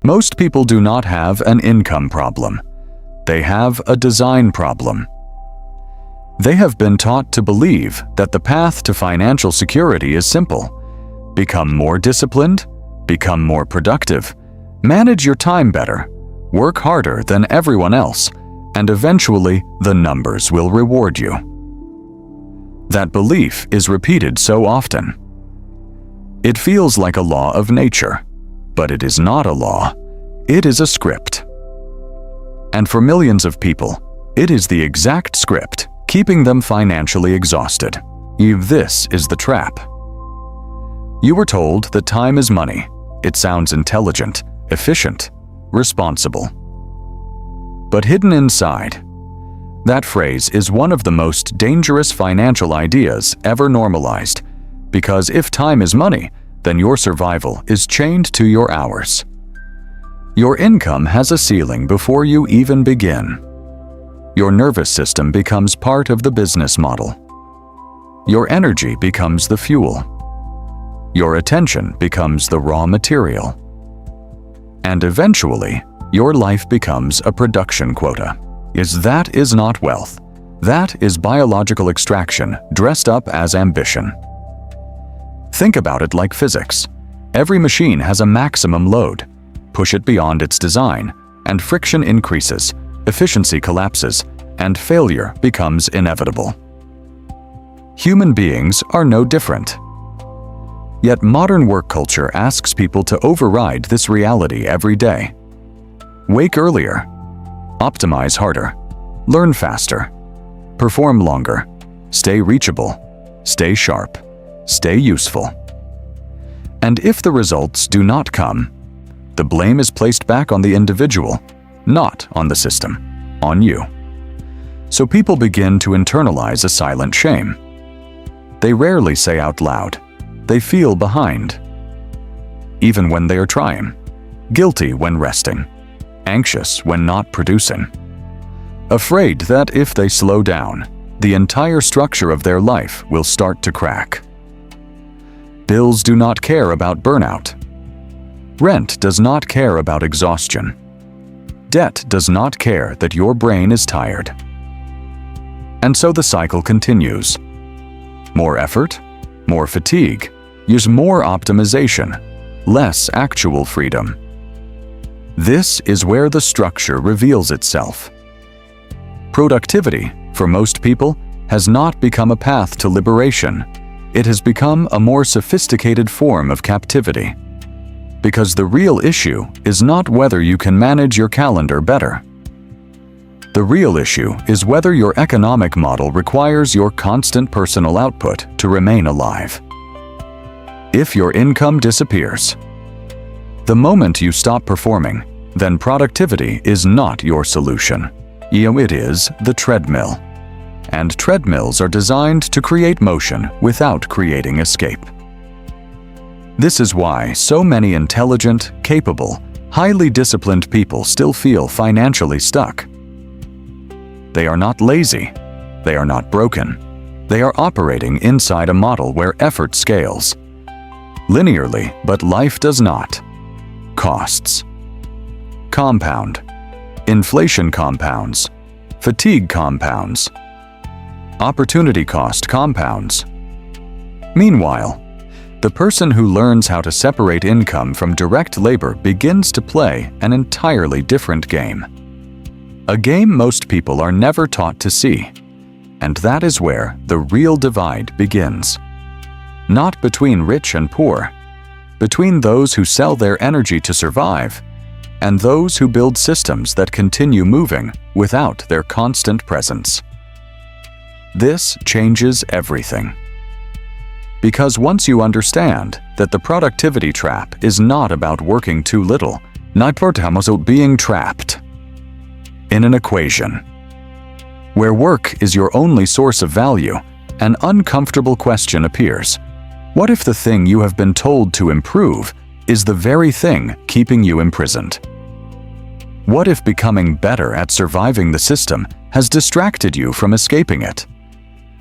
Most people do not have an income problem. They have a design problem. They have been taught to believe that the path to financial security is simple. Become more disciplined, become more productive, manage your time better, work harder than everyone else, and eventually the numbers will reward you. That belief is repeated so often. It feels like a law of nature, but it is not a law. It is a script. And for millions of people, it is the exact script keeping them financially exhausted. This is the trap. You were told that time is money. It sounds intelligent, efficient, responsible. But hidden inside, that phrase is one of the most dangerous financial ideas ever normalized, because if time is money, then your survival is chained to your hours. Your income has a ceiling before you even begin. Your nervous system becomes part of the business model. Your energy becomes the fuel. Your attention becomes the raw material. And eventually, your life becomes a production quota. That is not wealth. That is biological extraction dressed up as ambition. Think about it like physics. Every machine has a maximum load. Push it beyond its design, and friction increases, efficiency collapses, and failure becomes inevitable. Human beings are no different. Yet modern work culture asks people to override this reality every day. Wake earlier, optimize harder, learn faster, perform longer, stay reachable, stay sharp, stay useful. And if the results do not come, the blame is placed back on the individual, not on the system, on you. So people begin to internalize a silent shame. They rarely say out loud, they feel behind. Even when they are trying, guilty when resting, anxious when not producing, afraid that if they slow down, the entire structure of their life will start to crack. Bills do not care about burnout. Rent does not care about exhaustion. Debt does not care that your brain is tired. And so the cycle continues. More effort, more fatigue, use more optimization, less actual freedom. This is where the structure reveals itself. Productivity, for most people, has not become a path to liberation. It has become a more sophisticated form of captivity. Because the real issue is not whether you can manage your calendar better. The real issue is whether your economic model requires your constant personal output to remain alive. If your income disappears, the moment you stop performing, then productivity is not your solution. It is the treadmill. And treadmills are designed to create motion without creating escape. This is why so many intelligent, capable, highly disciplined people still feel financially stuck. They are not lazy. They are not broken. They are operating inside a model where effort scales. Linearly, but life does not. Costs compound. Inflation compounds. Fatigue compounds. Opportunity cost compounds. Meanwhile, the person who learns how to separate income from direct labor begins to play an entirely different game. A game most people are never taught to see. And that is where the real divide begins. Not between rich and poor, between those who sell their energy to survive and those who build systems that continue moving without their constant presence. This changes everything. Because once you understand that the productivity trap is not about working too little, not about being trapped in an equation where work is your only source of value, an uncomfortable question appears. What if the thing you have been told to improve is the very thing keeping you imprisoned? What if becoming better at surviving the system has distracted you from escaping it?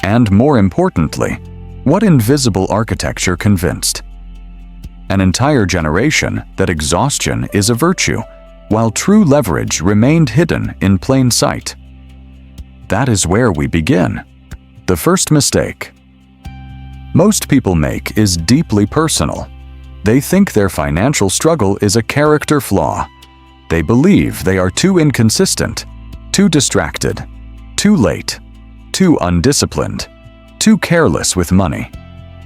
And more importantly, what invisible architecture convinced? an entire generation that exhaustion is a virtue, while true leverage remained hidden in plain sight. That is where we begin. The first mistake most people make is deeply personal. They think their financial struggle is a character flaw. They believe they are too inconsistent, too distracted, too late, too undisciplined, too careless with money,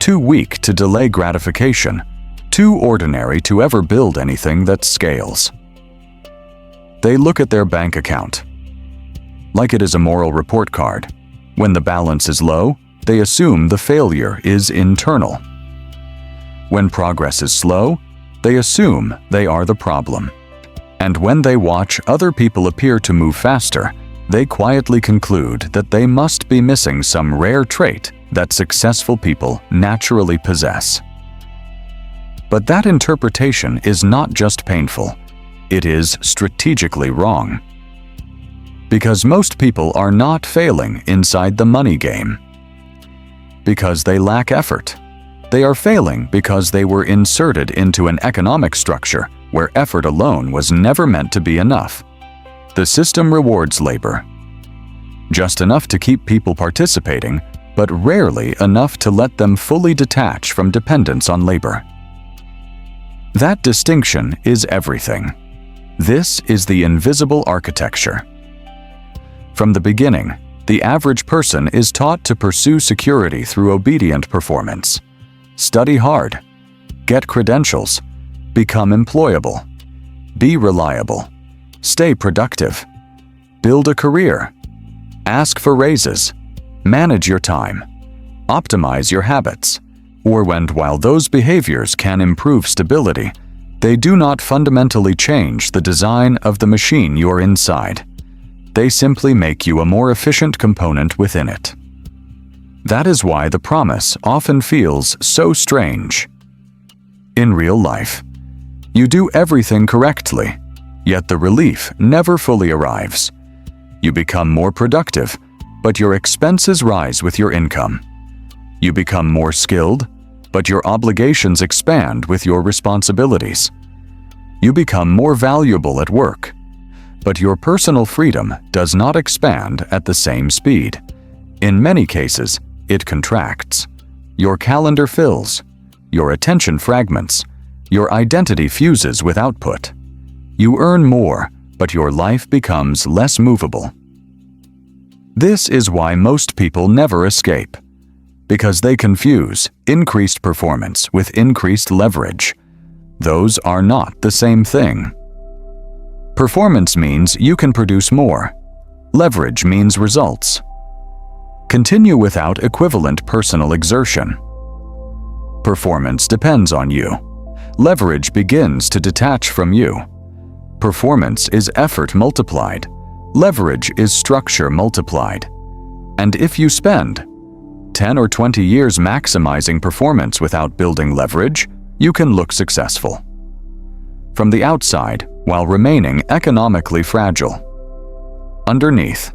too weak to delay gratification, too ordinary to ever build anything that scales. They look at their bank account like it is a moral report card. When the balance is low, they assume the failure is internal. When progress is slow, they assume they are the problem. And when they watch other people appear to move faster, they quietly conclude that they must be missing some rare trait that successful people naturally possess. But that interpretation is not just painful, it is strategically wrong. Because most people are not failing inside the money game because they lack effort. They are failing because they were inserted into an economic structure where effort alone was never meant to be enough. The system rewards labor, just enough to keep people participating, but rarely enough to let them fully detach from dependence on labor. That distinction is everything. This is the invisible architecture. From the beginning, the average person is taught to pursue security through obedient performance. Study hard, get credentials, become employable, be reliable, stay productive, build a career, ask for raises, manage your time, optimize your habits, or while those behaviors can improve stability, they do not fundamentally change the design of the machine you're inside. They simply make you a more efficient component within it. That is why the promise often feels so strange. In real life, you do everything correctly, yet the relief never fully arrives. You become more productive, but your expenses rise with your income. You become more skilled, but your obligations expand with your responsibilities. You become more valuable at work, but your personal freedom does not expand at the same speed. In many cases, it contracts. Your calendar fills, your attention fragments, your identity fuses with output. You earn more, but your life becomes less movable. This is why most people never escape, because they confuse increased performance with increased leverage. Those are not the same thing. Performance means you can produce more. Leverage means results. Continue without equivalent personal exertion. Performance depends on you. Leverage begins to detach from you. Performance is effort multiplied. Leverage is structure multiplied. And if you spend 10 or 20 years maximizing performance without building leverage, you can look successful from the outside while remaining economically fragile. Underneath,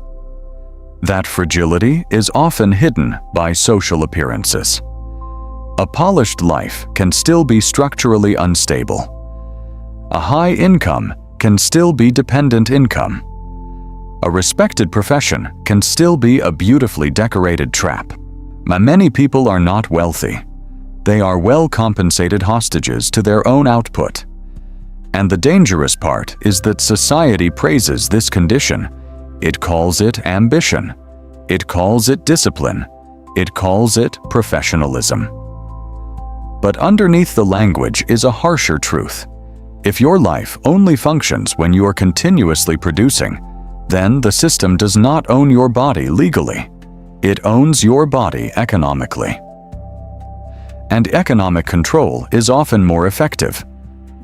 that fragility is often hidden by social appearances. A polished life can still be structurally unstable. A high income can still be dependent income. A respected profession can still be a beautifully decorated trap. Many people are not wealthy. They are well-compensated hostages to their own output. And the dangerous part is that society praises this condition. It calls it ambition. It calls it discipline. It calls it professionalism. But underneath the language is a harsher truth. If your life only functions when you are continuously producing, then the system does not own your body legally. It owns your body economically. And economic control is often more effective,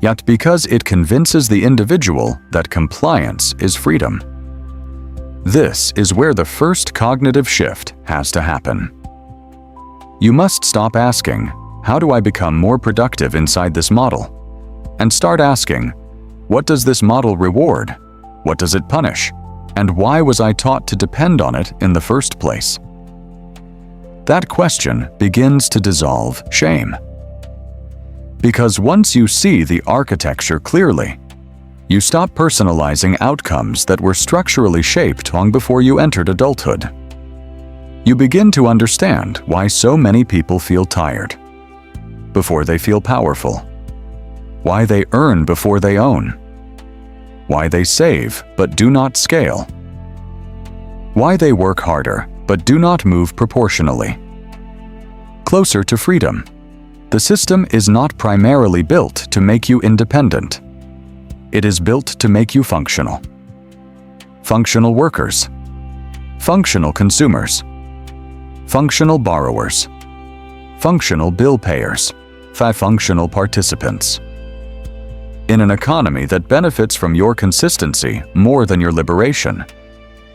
yet because it convinces the individual that compliance is freedom. This is where the first cognitive shift has to happen. You must stop asking, how do I become more productive inside this model? And start asking, what does this model reward? What does it punish? And why was I taught to depend on it in the first place? That question begins to dissolve shame. Because once you see the architecture clearly, you stop personalizing outcomes that were structurally shaped long before you entered adulthood. You begin to understand why so many people feel tired before they feel powerful, why they earn before they own, why they save but do not scale, why they work harder but do not move proportionally. Closer to freedom. The system is not primarily built to make you independent. It is built to make you functional. Functional workers. Functional consumers. Functional borrowers. Functional bill payers. Functional participants. In an economy that benefits from your consistency more than your liberation,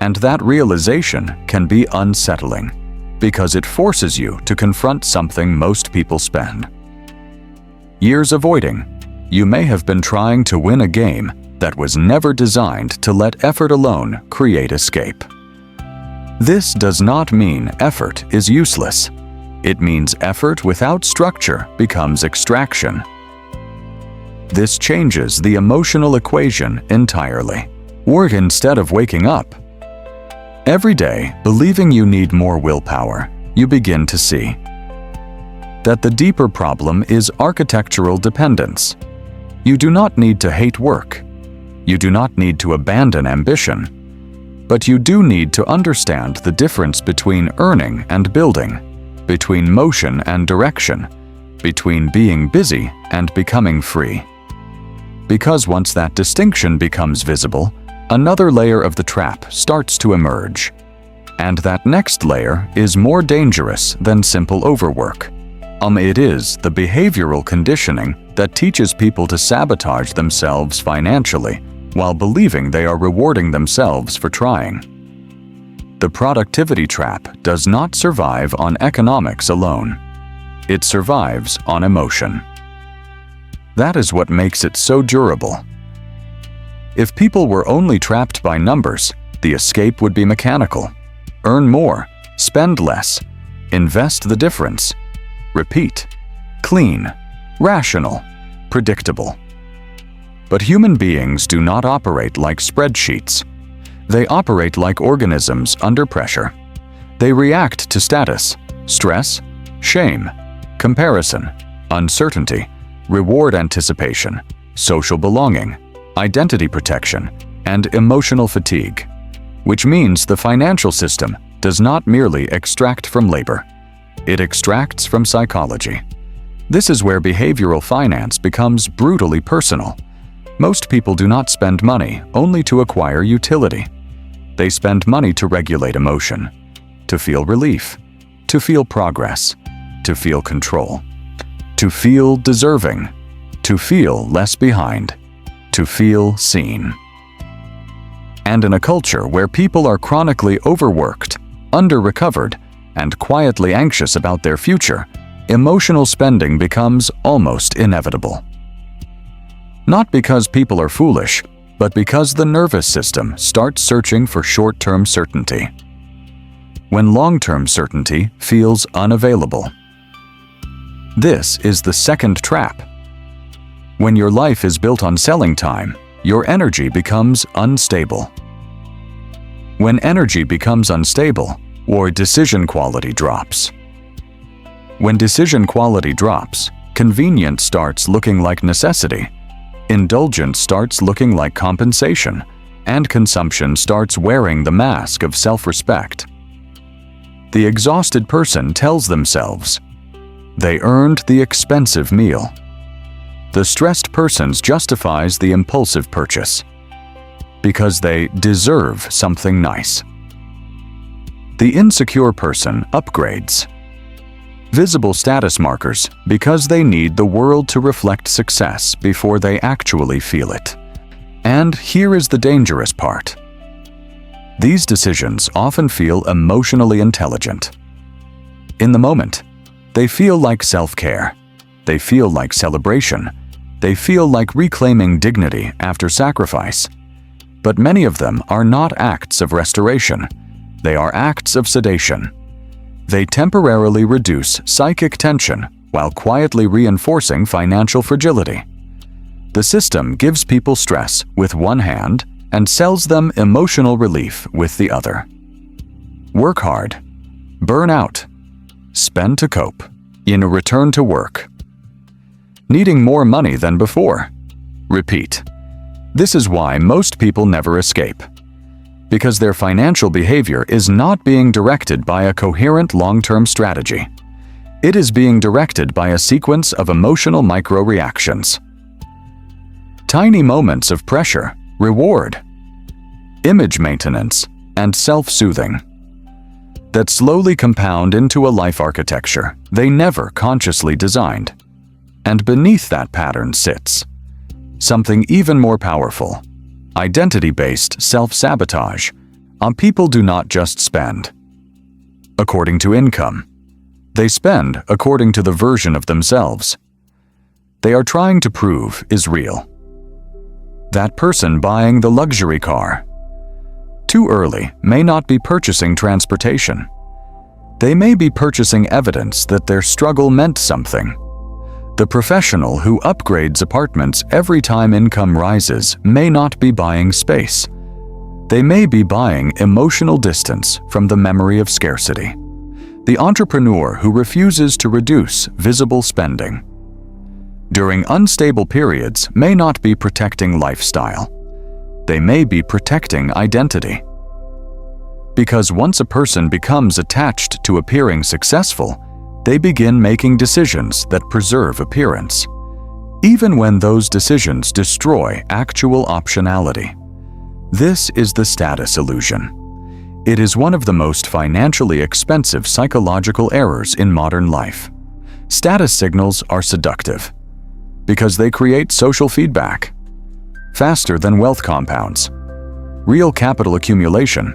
and that realization can be unsettling, because it forces you to confront something most people spend years avoiding. You may have been trying to win a game that was never designed to let effort alone create escape. This does not mean effort is useless. It means effort without structure becomes extraction. This changes the emotional equation entirely. Work instead of waking up. Every day, believing you need more willpower, you begin to see that the deeper problem is architectural dependence. You do not need to hate work. You do not need to abandon ambition. But you do need to understand the difference between earning and building, between motion and direction, between being busy and becoming free. Because once that distinction becomes visible, another layer of the trap starts to emerge. And that next layer is more dangerous than simple overwork. It is the behavioral conditioning that teaches people to sabotage themselves financially while believing they are rewarding themselves for trying. The productivity trap does not survive on economics alone. It survives on emotion. That is what makes it so durable. If people were only trapped by numbers, the escape would be mechanical. Earn more, spend less, invest the difference. Repeat. Clean, rational, predictable. But human beings do not operate like spreadsheets. They operate like organisms under pressure. They react to status, stress, shame, comparison, uncertainty, reward anticipation, social belonging, identity protection, and emotional fatigue, which means the financial system does not merely extract from labor. It extracts from psychology. This is where behavioral finance becomes brutally personal. Most people do not spend money only to acquire utility. They spend money to regulate emotion, to feel relief, to feel progress, to feel control, to feel deserving, to feel less behind, to feel seen. And in a culture where people are chronically overworked, under-recovered, and quietly anxious about their future, emotional spending becomes almost inevitable. Not because people are foolish, but because the nervous system starts searching for short-term certainty, when long-term certainty feels unavailable. This is the second trap. When your life is built on selling time, your energy becomes unstable. When energy becomes unstable, or decision quality drops. When decision quality drops, convenience starts looking like necessity, indulgence starts looking like compensation, and consumption starts wearing the mask of self-respect. The exhausted person tells themselves, they earned the expensive meal. The stressed person justifies the impulsive purchase, because they deserve something nice. The insecure person upgrades visible status markers because they need the world to reflect success before they actually feel it. And here is the dangerous part. These decisions often feel emotionally intelligent. In the moment, they feel like self-care. They feel like celebration. They feel like reclaiming dignity after sacrifice. But many of them are not acts of restoration. They are acts of sedation. They temporarily reduce psychic tension while quietly reinforcing financial fragility. The system gives people stress with one hand and sells them emotional relief with the other. Work hard, burn out, spend to cope, in return to work. Needing more money than before. Repeat. This is why most people never escape. Because their financial behavior is not being directed by a coherent long-term strategy. It is being directed by a sequence of emotional micro-reactions. Tiny moments of pressure, reward, image maintenance, and self-soothing that slowly compound into a life architecture they never consciously designed. And beneath that pattern sits something even more powerful: identity-based self-sabotage. People do not just spend according to income. They spend according to the version of themselves they are trying to prove is real. That person buying the luxury car too early may not be purchasing transportation. They may be purchasing evidence that their struggle meant something. The professional who upgrades apartments every time income rises may not be buying space. They may be buying emotional distance from the memory of scarcity. The entrepreneur who refuses to reduce visible spending during unstable periods may not be protecting lifestyle. They may be protecting identity. Because once a person becomes attached to appearing successful, they begin making decisions that preserve appearance, even when those decisions destroy actual optionality. This is the status illusion. It is one of the most financially expensive psychological errors in modern life. Status signals are seductive because they create social feedback faster than wealth compounds. Real capital accumulation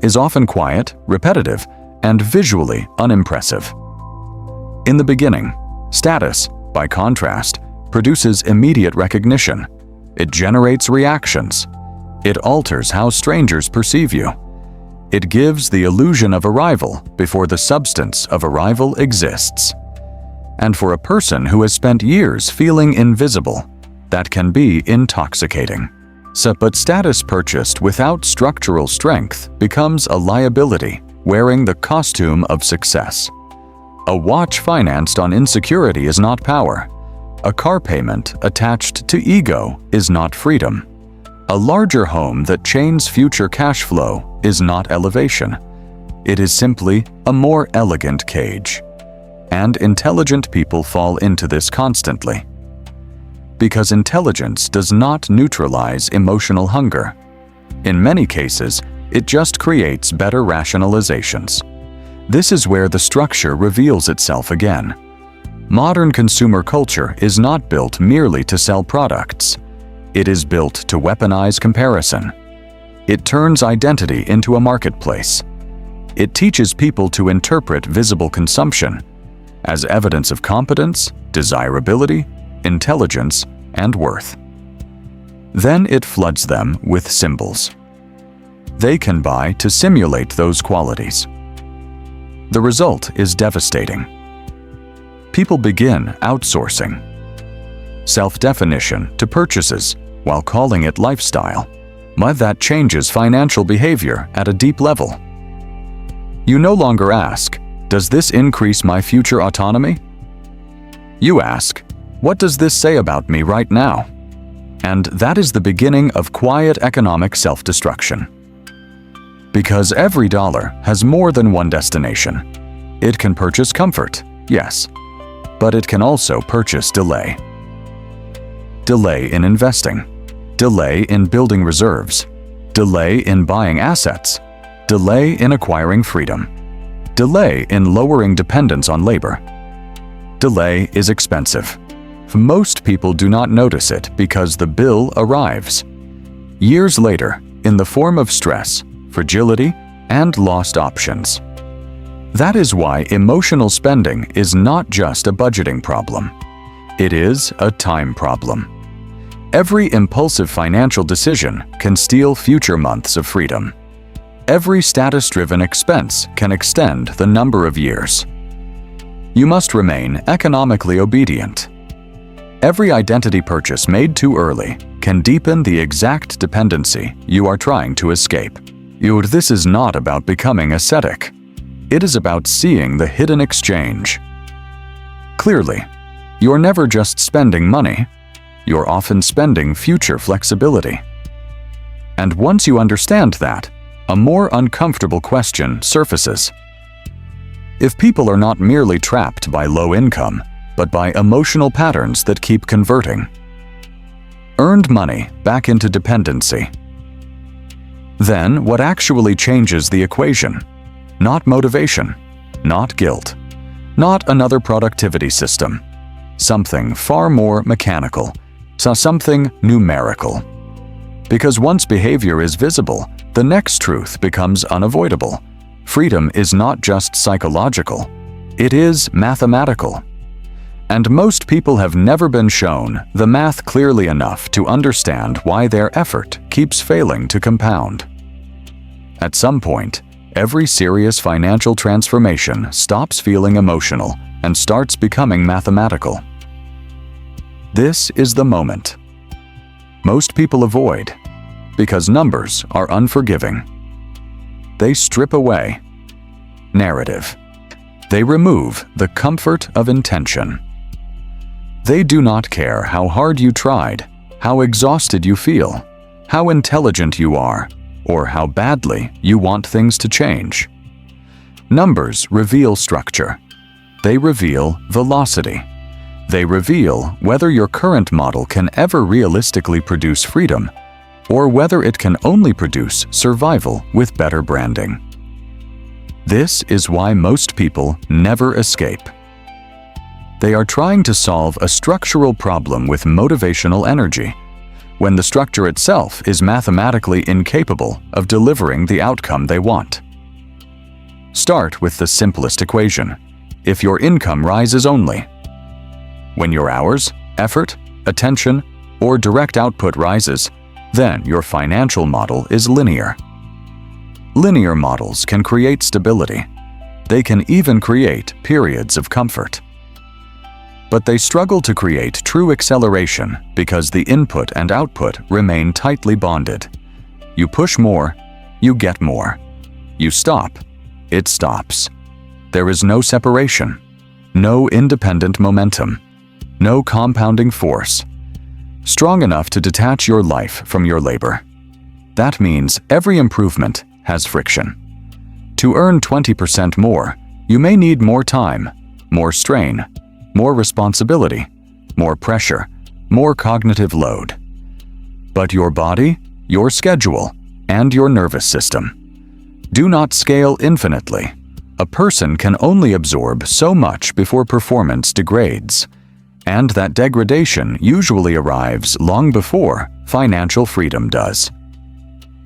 is often quiet, repetitive, and visually unimpressive. In the beginning, status, by contrast, produces immediate recognition. It generates reactions. It alters how strangers perceive you. It gives the illusion of arrival before the substance of arrival exists. And for a person who has spent years feeling invisible, that can be intoxicating. But status purchased without structural strength becomes a liability wearing the costume of success. A watch financed on insecurity is not power. A car payment attached to ego is not freedom. A larger home that chains future cash flow is not elevation. It is simply a more elegant cage. And intelligent people fall into this constantly. Because intelligence does not neutralize emotional hunger. In many cases, it just creates better rationalizations. This is where the structure reveals itself again. Modern consumer culture is not built merely to sell products. It is built to weaponize comparison. It turns identity into a marketplace. It teaches people to interpret visible consumption as evidence of competence, desirability, intelligence, and worth. Then it floods them with symbols they can buy to simulate those qualities. The result is devastating. People begin outsourcing self-definition to purchases while calling it lifestyle. But that changes financial behavior at a deep level. You no longer ask, "Does this increase my future autonomy?" You ask, "What does this say about me right now?" And that is the beginning of quiet economic self-destruction. Because every dollar has more than one destination. It can purchase comfort, yes, but it can also purchase delay. Delay in investing, delay in building reserves, delay in buying assets, delay in acquiring freedom, delay in lowering dependence on labor. Delay is expensive. Most people do not notice it because the bill arrives years later in the form of stress, fragility, and lost options. That is why emotional spending is not just a budgeting problem. It is a time problem. Every impulsive financial decision can steal future months of freedom. Every status-driven expense can extend the number of years You must remain economically obedient. Every identity purchase made too early can deepen the exact dependency you are trying to escape. This is not about becoming ascetic. It is about seeing the hidden exchange. Clearly, you're never just spending money, you're often spending future flexibility. And once you understand that, a more uncomfortable question surfaces. If people are not merely trapped by low income, but by emotional patterns that keep converting. Earned money back into dependency. Then what actually changes the equation? Not motivation, not guilt, not another productivity system. Something far more mechanical, something numerical. Because once behavior is visible, the next truth becomes unavoidable. Freedom is not just psychological, it is mathematical. And most people have never been shown the math clearly enough to understand why their effort keeps failing to compound. At some point, every serious financial transformation stops feeling emotional and starts becoming mathematical. This is the moment most people avoid because numbers are unforgiving. They strip away narrative. They remove the comfort of intention. They do not care how hard you tried, how exhausted you feel, how intelligent you are, or how badly you want things to change. Numbers reveal structure. They reveal velocity. They reveal whether your current model can ever realistically produce freedom, or whether it can only produce survival with better branding. This is why most people never escape. They are trying to solve a structural problem with motivational energy, when the structure itself is mathematically incapable of delivering the outcome they want. Start with the simplest equation. If your income rises only, when your hours, effort, attention, or direct output rises, then your financial model is linear. Linear models can create stability. They can even create periods of comfort. But they struggle to create true acceleration because the input and output remain tightly bonded. You push more, you get more. You stop, it stops. There is no separation, no independent momentum, no compounding force, strong enough to detach your life from your labor. That means every improvement has friction. To earn 20% more, you may need more time, more strain, more responsibility, more pressure, more cognitive load. But your body, your schedule, and your nervous system do not scale infinitely. A person can only absorb so much before performance degrades, and that degradation usually arrives long before financial freedom does.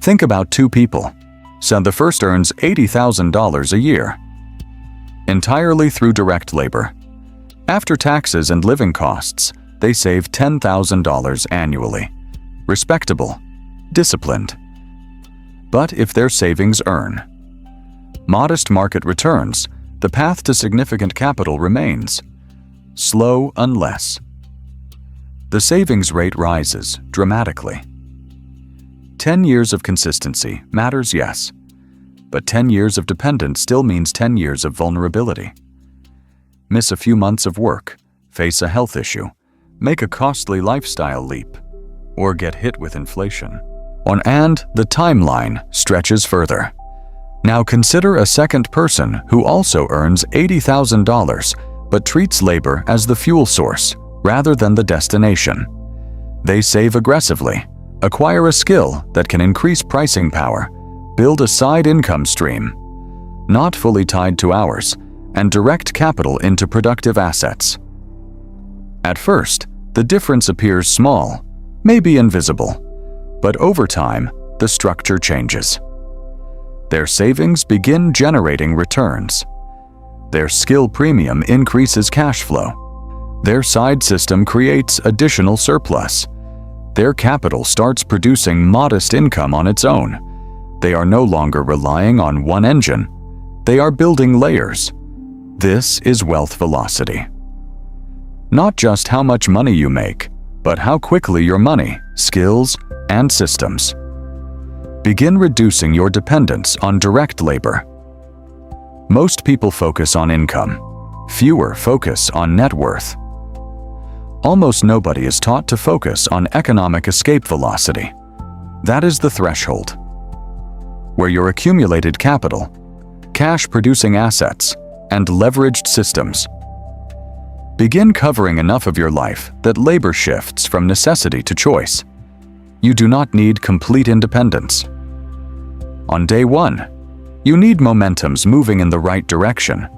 Think about two people. So the first earns $80,000 a year, entirely through direct labor. After taxes and living costs, they save $10,000 annually. Respectable, disciplined. But if their savings earn modest market returns, the path to significant capital remains slow unless the savings rate rises dramatically. 10 years of consistency matters, yes, but 10 years of dependence still means 10 years of vulnerability. Miss a few months of work, face a health issue, make a costly lifestyle leap, or get hit with inflation. And the timeline stretches further. Now consider a second person who also earns $80,000 but treats labor as the fuel source rather than the destination. They save aggressively, acquire a skill that can increase pricing power, build a side income stream, not fully tied to hours, and direct capital into productive assets. At first, the difference appears small, maybe invisible, but over time, the structure changes. Their savings begin generating returns. Their skill premium increases cash flow. Their side system creates additional surplus. Their capital starts producing modest income on its own. They are no longer relying on one engine. They are building layers. This is wealth velocity. Not just how much money you make, but how quickly your money, skills, and systems. Begin reducing your dependence on direct labor. Most people focus on income. Fewer focus on net worth. Almost nobody is taught to focus on economic escape velocity. That is the threshold, where your accumulated capital, cash-producing assets, and leveraged systems begin covering enough of your life that labor shifts from necessity to choice. You do not need complete independence. On day one, you need momentums moving in the right direction.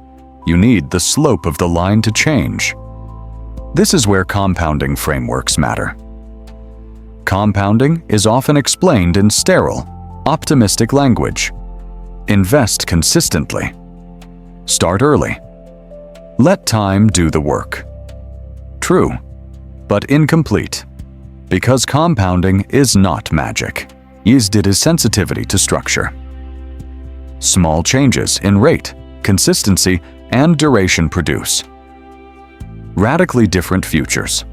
You need the slope of the line to change. This is where compounding frameworks matter. Compounding is often explained in sterile, optimistic language. Invest consistently. Start early. Let time do the work. True, but incomplete, because compounding is not magic. It is sensitivity to structure. Small changes in rate, consistency, and duration produce radically different futures.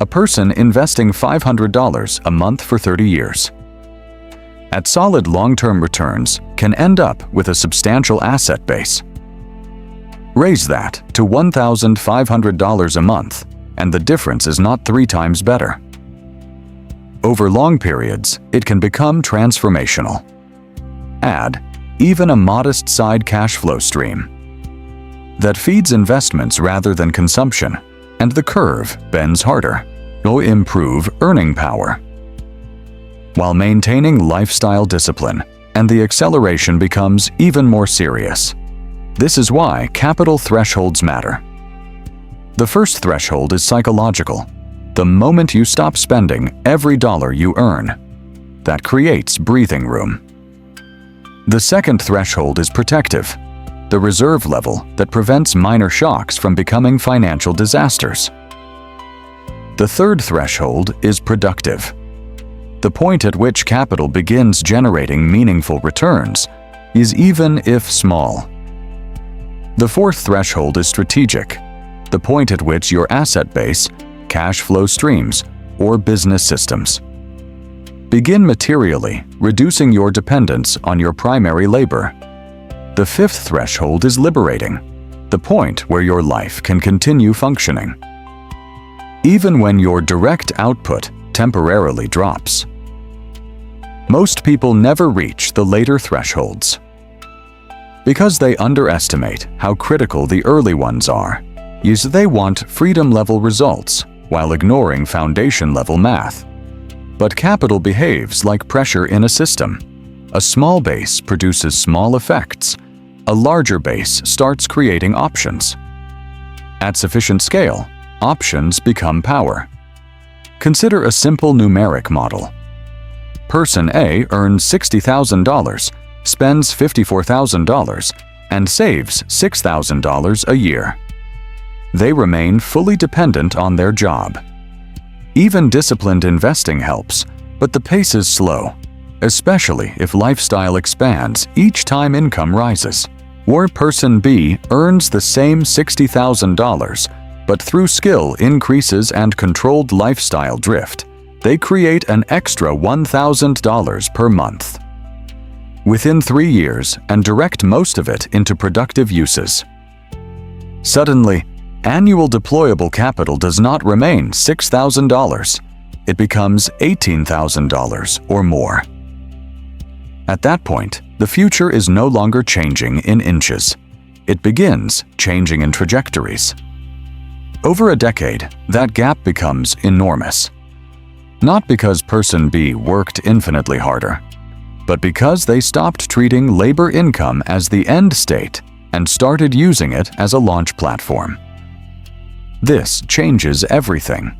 A person investing $500 a month for 30 years at solid long-term returns can end up with a substantial asset base. Raise that to $1,500 a month, and the difference is not 3 times better. Over long periods, it can become transformational. Add even a modest side cash flow stream that feeds investments rather than consumption, and the curve bends harder. You'll improve earning power while maintaining lifestyle discipline, and the acceleration becomes even more serious. This is why capital thresholds matter. The first threshold is psychological. The moment you stop spending every dollar you earn, that creates breathing room. The second threshold is protective, the reserve level that prevents minor shocks from becoming financial disasters. The third threshold is productive, the point at which capital begins generating meaningful returns, is even if small. The fourth threshold is strategic, the point at which your asset base, cash flow streams, or business systems begin materially reducing your dependence on your primary labor. The fifth threshold is liberating, the point where your life can continue functioning, even when your direct output temporarily drops. Most people never reach the later thresholds because they underestimate how critical the early ones are. They want freedom-level results while ignoring foundation-level math. But capital behaves like pressure in a system. A small base produces small effects. A larger base starts creating options. At sufficient scale, options become power. Consider a simple numeric model. Person A earns $60,000, spends $54,000, and saves $6,000 a year. They remain fully dependent on their job. Even disciplined investing helps, but the pace is slow, especially if lifestyle expands each time income rises. Or person B earns the same $60,000, but through skill increases and controlled lifestyle drift, they create an extra $1,000 per month within 3 years and direct most of it into productive uses. Suddenly, annual deployable capital does not remain $6,000. It becomes $18,000 or more. At that point, the future is no longer changing in inches. It begins changing in trajectories. Over a decade, that gap becomes enormous. Not because person B worked infinitely harder, but because they stopped treating labor income as the end state and started using it as a launch platform. This changes everything.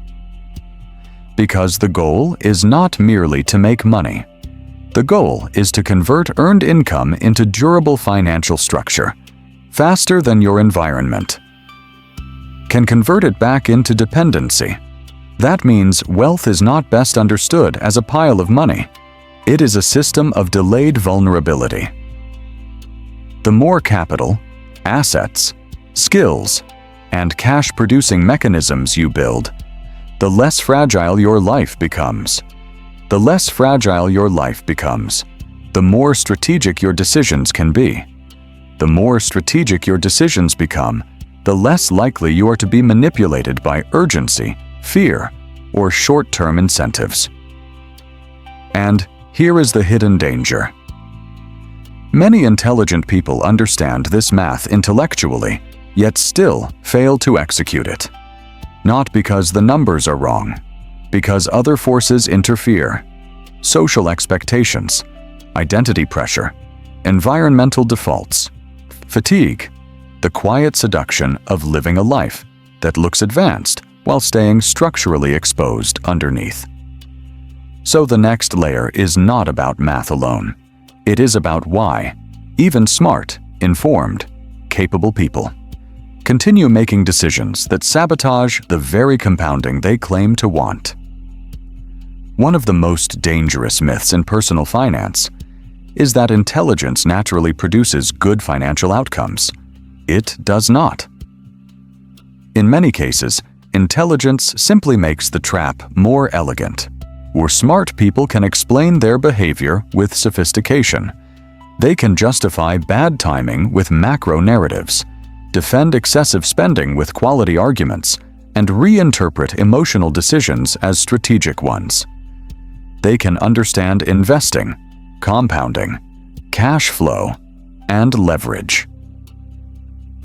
Because the goal is not merely to make money. The goal is to convert earned income into durable financial structure, faster than your environment can convert it back into dependency. That means wealth is not best understood as a pile of money. It is a system of delayed vulnerability. The more capital, assets, skills, and cash-producing mechanisms you build, the less fragile your life becomes. The less fragile your life becomes, the more strategic your decisions can be. The more strategic your decisions become, the less likely you are to be manipulated by urgency, fear, or short-term incentives. And here is the hidden danger. Many intelligent people understand this math intellectually, yet still fail to execute it. Not because the numbers are wrong, because other forces interfere. Social expectations, identity pressure, environmental defaults, fatigue, the quiet seduction of living a life that looks advanced while staying structurally exposed underneath. So the next layer is not about math alone. It is about why even smart, informed, capable people continue making decisions that sabotage the very compounding they claim to want. One of the most dangerous myths in personal finance is that intelligence naturally produces good financial outcomes. It does not. In many cases, intelligence simply makes the trap more elegant. Where smart people can explain their behavior with sophistication. They can justify bad timing with macro narratives, defend excessive spending with quality arguments, and reinterpret emotional decisions as strategic ones. They can understand investing, compounding, cash flow, and leverage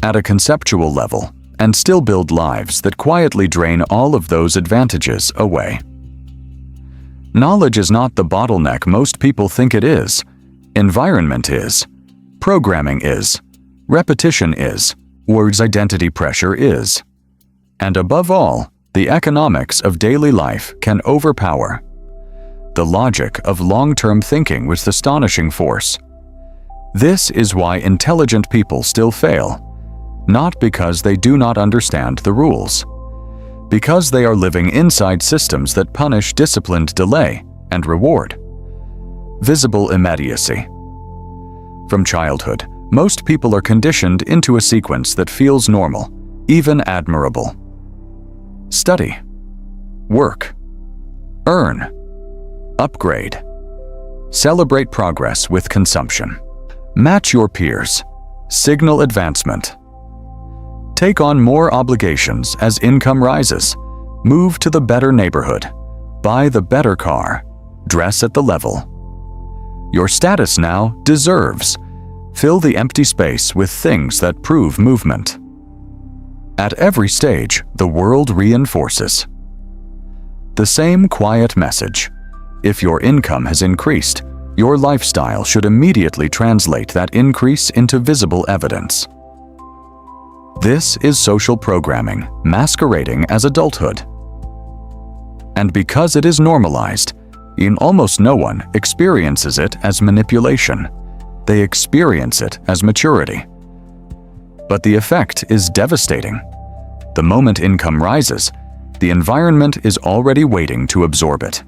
at a conceptual level, and still build lives that quietly drain all of those advantages away. Knowledge is not the bottleneck most people think it is. Environment is. Programming is. Repetition is. Words identity pressure is. And above all, the economics of daily life can overpower the logic of long-term thinking with astonishing force. This is why intelligent people still fail. Not because they do not understand the rules. Because they are living inside systems that punish disciplined delay and reward visible immediacy. From childhood, most people are conditioned into a sequence that feels normal, even admirable. Study, work, earn, upgrade, celebrate progress with consumption, match your peers, signal advancement. Take on more obligations as income rises, move to the better neighborhood, buy the better car, dress at the level. Your status now deserves. Fill the empty space with things that prove movement. At every stage, the world reinforces the same quiet message. If your income has increased, your lifestyle should immediately translate that increase into visible evidence. This is social programming masquerading as adulthood. And because it is normalized, almost no one experiences it as manipulation. They experience it as maturity. But the effect is devastating. The moment income rises, the environment is already waiting to absorb it.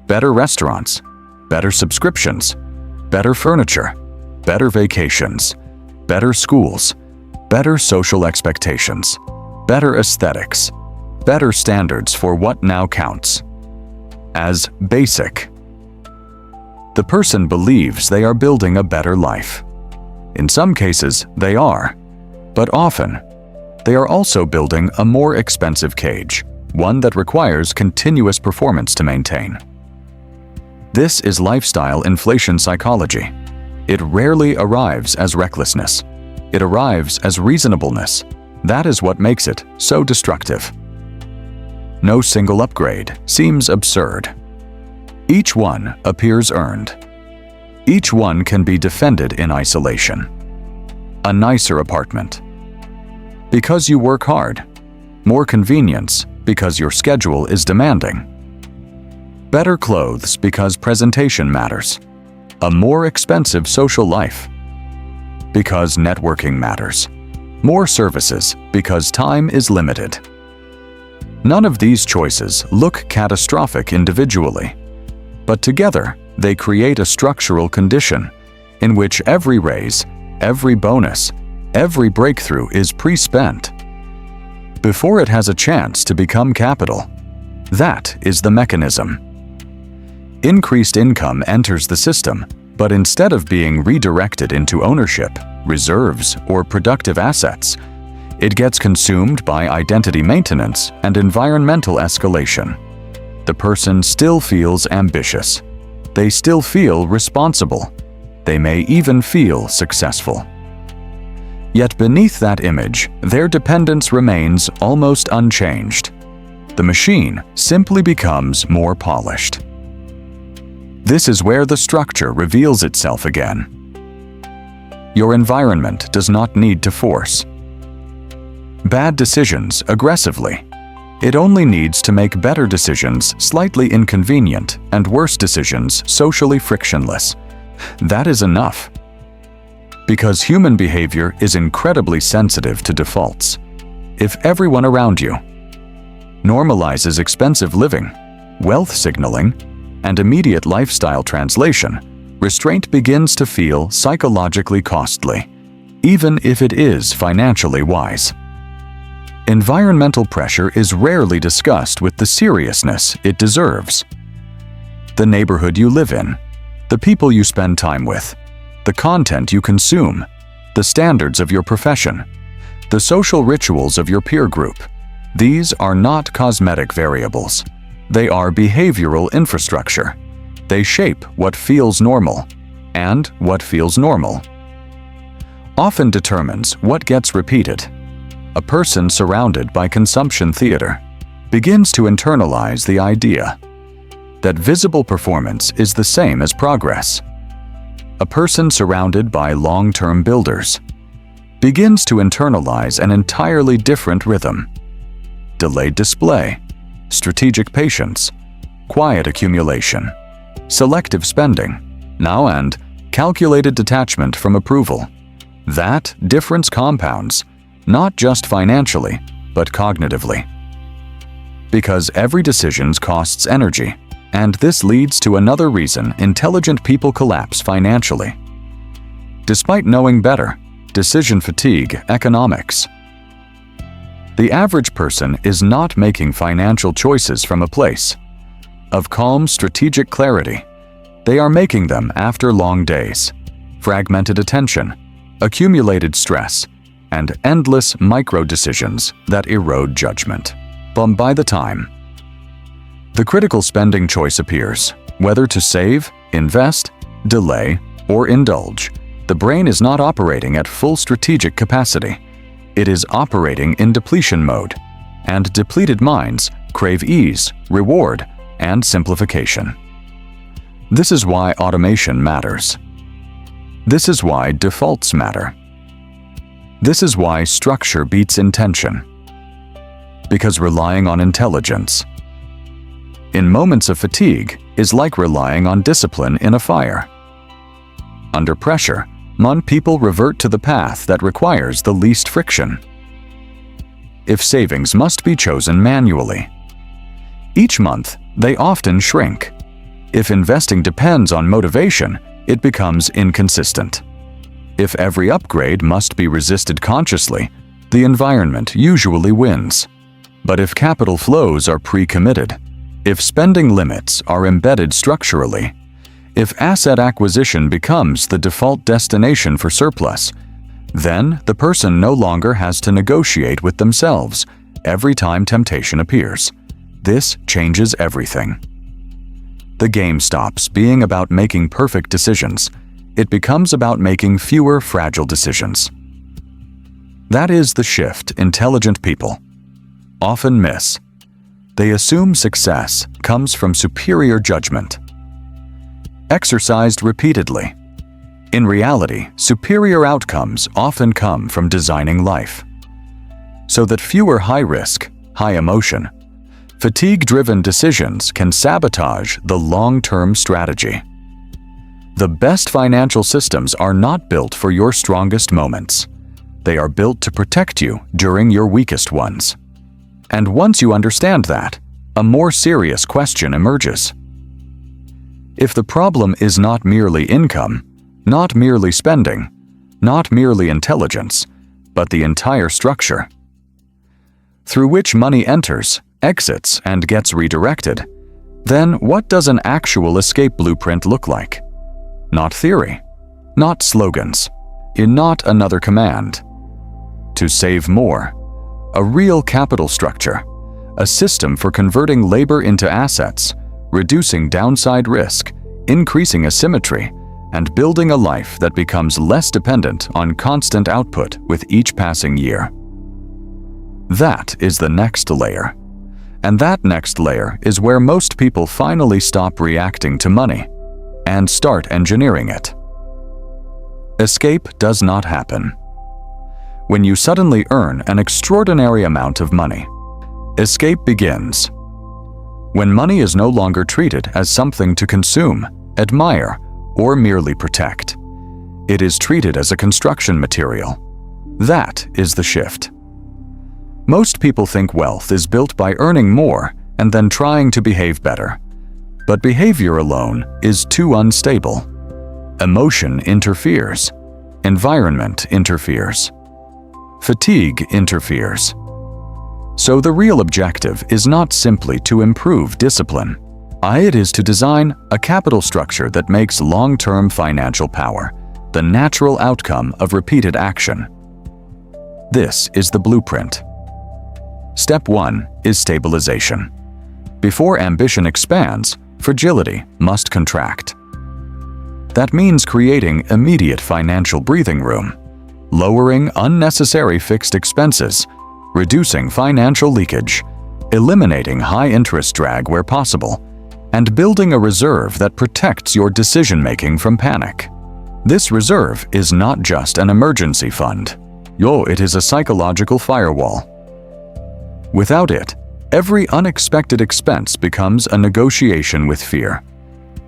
Better restaurants, better subscriptions, better furniture, better vacations, better schools, better social expectations, better aesthetics, better standards for what now counts as basic. The person believes they are building a better life. In some cases, they are, but often, they are also building a more expensive cage, one that requires continuous performance to maintain. This is lifestyle inflation psychology. It rarely arrives as recklessness. It arrives as reasonableness. That is what makes it so destructive. No single upgrade seems absurd. Each one appears earned. Each one can be defended in isolation. A nicer apartment because you work hard. More convenience because your schedule is demanding. Better clothes because presentation matters. A more expensive social life because networking matters. More services because time is limited. None of these choices look catastrophic individually, but together they create a structural condition in which every raise, every bonus, every breakthrough is pre-spent before it has a chance to become capital. That is the mechanism. Increased income enters the system, but instead of being redirected into ownership, reserves, or productive assets, it gets consumed by identity maintenance and environmental escalation. The person still feels ambitious. They still feel responsible. They may even feel successful. Yet beneath that image, their dependence remains almost unchanged. The machine simply becomes more polished. This is where the structure reveals itself again. Your environment does not need to force bad decisions aggressively. It only needs to make better decisions slightly inconvenient and worse decisions socially frictionless. That is enough. Because human behavior is incredibly sensitive to defaults. If everyone around you normalizes expensive living, wealth signaling, and immediate lifestyle translation, restraint begins to feel psychologically costly, even if it is financially wise. Environmental pressure is rarely discussed with the seriousness it deserves. The neighborhood you live in, the people you spend time with, the content you consume, the standards of your profession, the social rituals of your peer group, these are not cosmetic variables. They are behavioral infrastructure. They shape what feels normal, and what feels normal often determines what gets repeated. A person surrounded by consumption theater begins to internalize the idea that visible performance is the same as progress. A person surrounded by long-term builders begins to internalize an entirely different rhythm. Delayed display, strategic patience, quiet accumulation, selective spending, now and calculated detachment from approval. That difference compounds, not just financially, but cognitively. Because every decision costs energy, and this leads to another reason intelligent people collapse financially. Despite knowing better, decision fatigue, economics. The average person is not making financial choices from a place of calm strategic clarity. They are making them after long days, fragmented attention, accumulated stress, and endless micro-decisions that erode judgment. By the time the critical spending choice appears, whether to save, invest, delay, or indulge, the brain is not operating at full strategic capacity. It is operating in depletion mode, and depleted minds crave ease, reward, and simplification. This is why automation matters. This is why defaults matter. This is why structure beats intention. Because relying on intelligence in moments of fatigue is like relying on discipline in a fire. Under pressure, people revert to the path that requires the least friction. If savings must be chosen manually, each month they often shrink. If investing depends on motivation, it becomes inconsistent. If every upgrade must be resisted consciously, the environment usually wins. But if capital flows are pre-committed, if spending limits are embedded structurally, if asset acquisition becomes the default destination for surplus, then the person no longer has to negotiate with themselves every time temptation appears. This changes everything. The game stops being about making perfect decisions. It becomes about making fewer fragile decisions. That is the shift intelligent people often miss. They assume success comes from superior judgment, exercised repeatedly. In reality, superior outcomes often come from designing life so that fewer high-risk, high-emotion, fatigue-driven decisions can sabotage the long-term strategy. The best financial systems are not built for your strongest moments. They are built to protect you during your weakest ones. And once you understand that, a more serious question emerges. If the problem is not merely income, not merely spending, not merely intelligence, but the entire structure. Through which money enters, exits, and gets redirected. Then what does an actual escape blueprint look like? Not theory, not slogans, in not another command. To save more, a real capital structure, a system for converting labor into assets, reducing downside risk, increasing asymmetry, and building a life that becomes less dependent on constant output with each passing year. That is the next layer. And that next layer is where most people finally stop reacting to money and start engineering it. Escape does not happen when you suddenly earn an extraordinary amount of money. Escape begins when money is no longer treated as something to consume, admire, or merely protect. It is treated as a construction material. That is the shift. Most people think wealth is built by earning more and then trying to behave better. But behavior alone is too unstable. Emotion interferes. Environment interferes. Fatigue interferes. So the real objective is not simply to improve discipline. It is to design a capital structure that makes long-term financial power the natural outcome of repeated action. This is the blueprint. Step 1 is stabilization. Before ambition expands, fragility must contract. That means creating immediate financial breathing room, lowering unnecessary fixed expenses, reducing financial leakage, eliminating high-interest drag where possible, and building a reserve that protects your decision-making from panic. This reserve is not just an emergency fund. It is a psychological firewall. Without it, every unexpected expense becomes a negotiation with fear,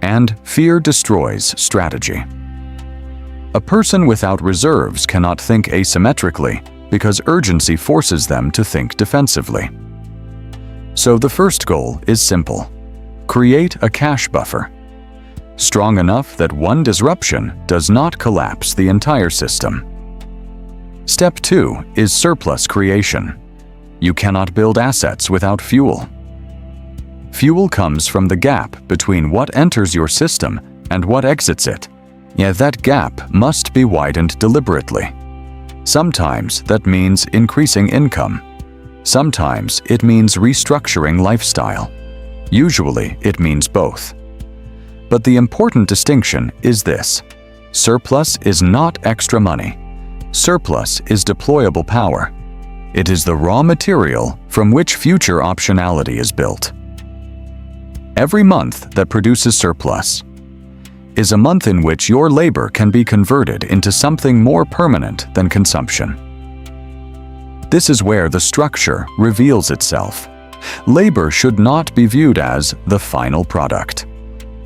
and fear destroys strategy. A person without reserves cannot think asymmetrically because urgency forces them to think defensively. So the first goal is simple. Create a cash buffer, strong enough that one disruption does not collapse the entire system. Step 2 is surplus creation. You cannot build assets without fuel. Fuel comes from the gap between what enters your system and what exits it. Yet that gap must be widened deliberately. Sometimes that means increasing income. Sometimes it means restructuring lifestyle. Usually it means both. But the important distinction is this: surplus is not extra money. Surplus is deployable power. It is the raw material from which future optionality is built. Every month that produces surplus is a month in which your labor can be converted into something more permanent than consumption. This is where the structure reveals itself. Labor should not be viewed as the final product.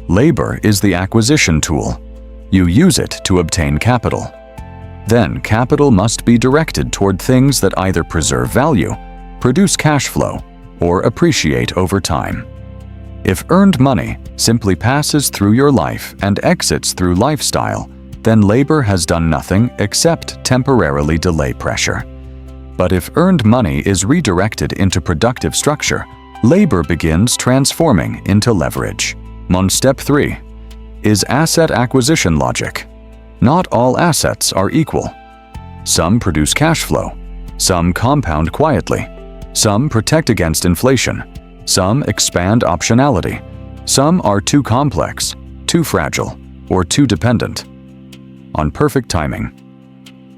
Labor is the acquisition tool. You use it to obtain capital. Then capital must be directed toward things that either preserve value, produce cash flow, or appreciate over time. If earned money simply passes through your life and exits through lifestyle, then labor has done nothing except temporarily delay pressure. But if earned money is redirected into productive structure, labor begins transforming into leverage. Step 3 is asset acquisition logic. Not all assets are equal. Some produce cash flow. Some compound quietly. Some protect against inflation. Some expand optionality. Some are too complex, too fragile, or too dependent on perfect timing.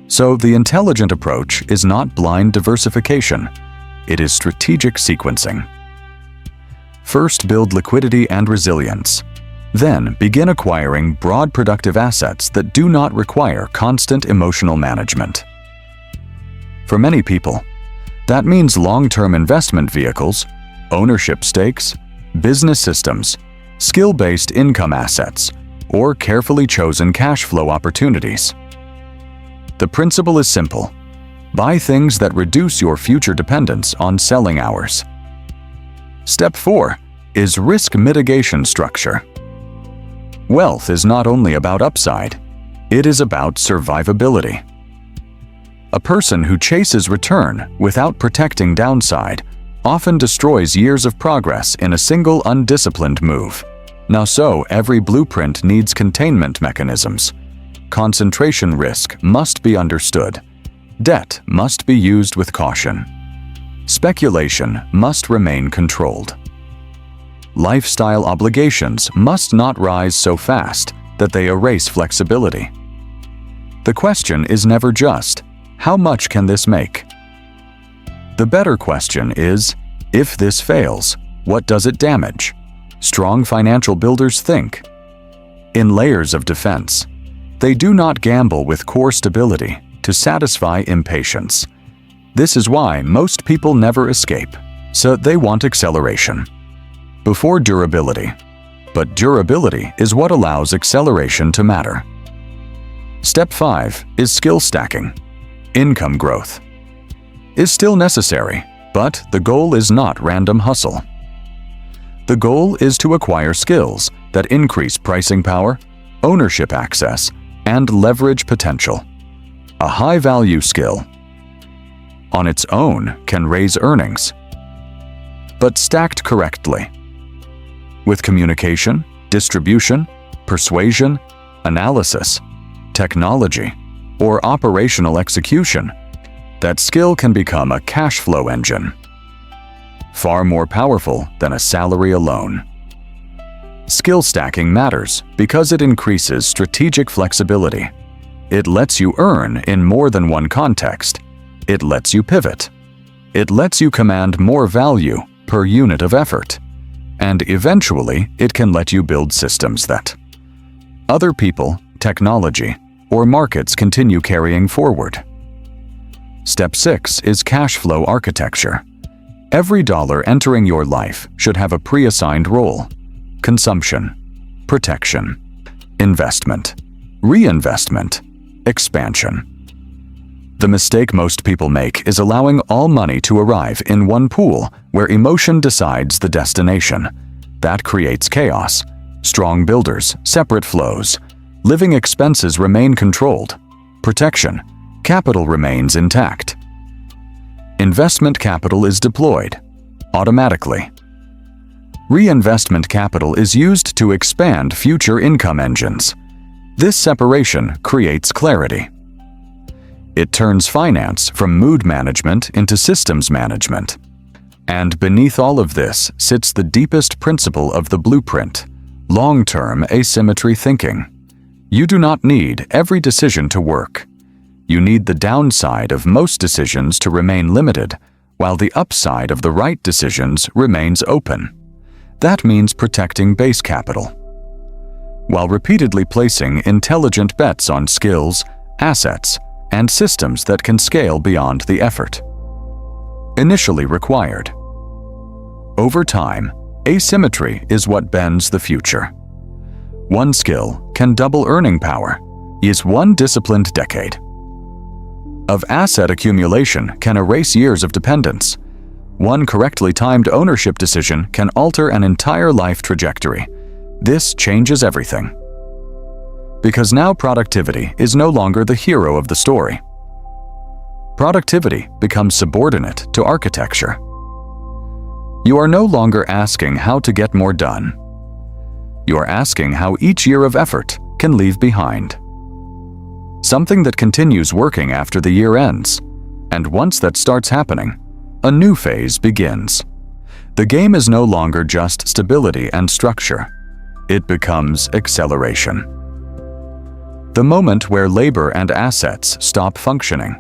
So the intelligent approach is not blind diversification. It is strategic sequencing. First, build liquidity and resilience. Then, begin acquiring broad productive assets that do not require constant emotional management. For many people, that means long-term investment vehicles, ownership stakes, business systems, skill-based income assets, or carefully chosen cash flow opportunities. The principle is simple. Buy things that reduce your future dependence on selling hours. Step 4 is risk mitigation structure. Wealth is not only about upside, it is about survivability. A person who chases return without protecting downside often destroys years of progress in a single undisciplined move. Now so, every blueprint needs containment mechanisms. Concentration risk must be understood. Debt must be used with caution. Speculation must remain controlled. Lifestyle obligations must not rise so fast that they erase flexibility. The question is never just, how much can this make? The better question is, if this fails, what does it damage? Strong financial builders think in layers of defense. They do not gamble with core stability to satisfy impatience. This is why most people never escape, so they want acceleration before durability. But durability is what allows acceleration to matter. Step 5 is skill stacking. Income growth is still necessary, but the goal is not random hustle. The goal is to acquire skills that increase pricing power, ownership access, and leverage potential. A high-value skill on its own can raise earnings, but stacked correctly with communication, distribution, persuasion, analysis, technology, or operational execution, that skill can become a cash flow engine, far more powerful than a salary alone. Skill stacking matters because it increases strategic flexibility. It lets you earn in more than one context. It lets you pivot. It lets you command more value per unit of effort. And eventually, it can let you build systems that other people, technology, or markets continue carrying forward. Step 6 is cash flow architecture. Every dollar entering your life should have a pre-assigned role: consumption, protection, investment, reinvestment, expansion. The mistake most people make is allowing all money to arrive in one pool where emotion decides the destination. That creates chaos. Strong builders, separate flows. Living expenses remain controlled. Protection. Capital remains intact. Investment capital is deployed automatically. Reinvestment capital is used to expand future income engines. This separation creates clarity. It turns finance from mood management into systems management. And beneath all of this sits the deepest principle of the blueprint: long-term asymmetry thinking. You do not need every decision to work. You need the downside of most decisions to remain limited, while the upside of the right decisions remains open. That means protecting base capital, while repeatedly placing intelligent bets on skills, assets, and systems that can scale beyond the effort initially required. Over time, asymmetry is what bends the future. One skill can double earning power, is one disciplined decade of asset accumulation can erase years of dependence. One correctly timed ownership decision can alter an entire life trajectory. This changes everything. Because now productivity is no longer the hero of the story. Productivity becomes subordinate to architecture. You are no longer asking how to get more done. You are asking how each year of effort can leave behind something that continues working after the year ends. And once that starts happening, a new phase begins. The game is no longer just stability and structure. It becomes acceleration. The moment where labor and assets stop functioning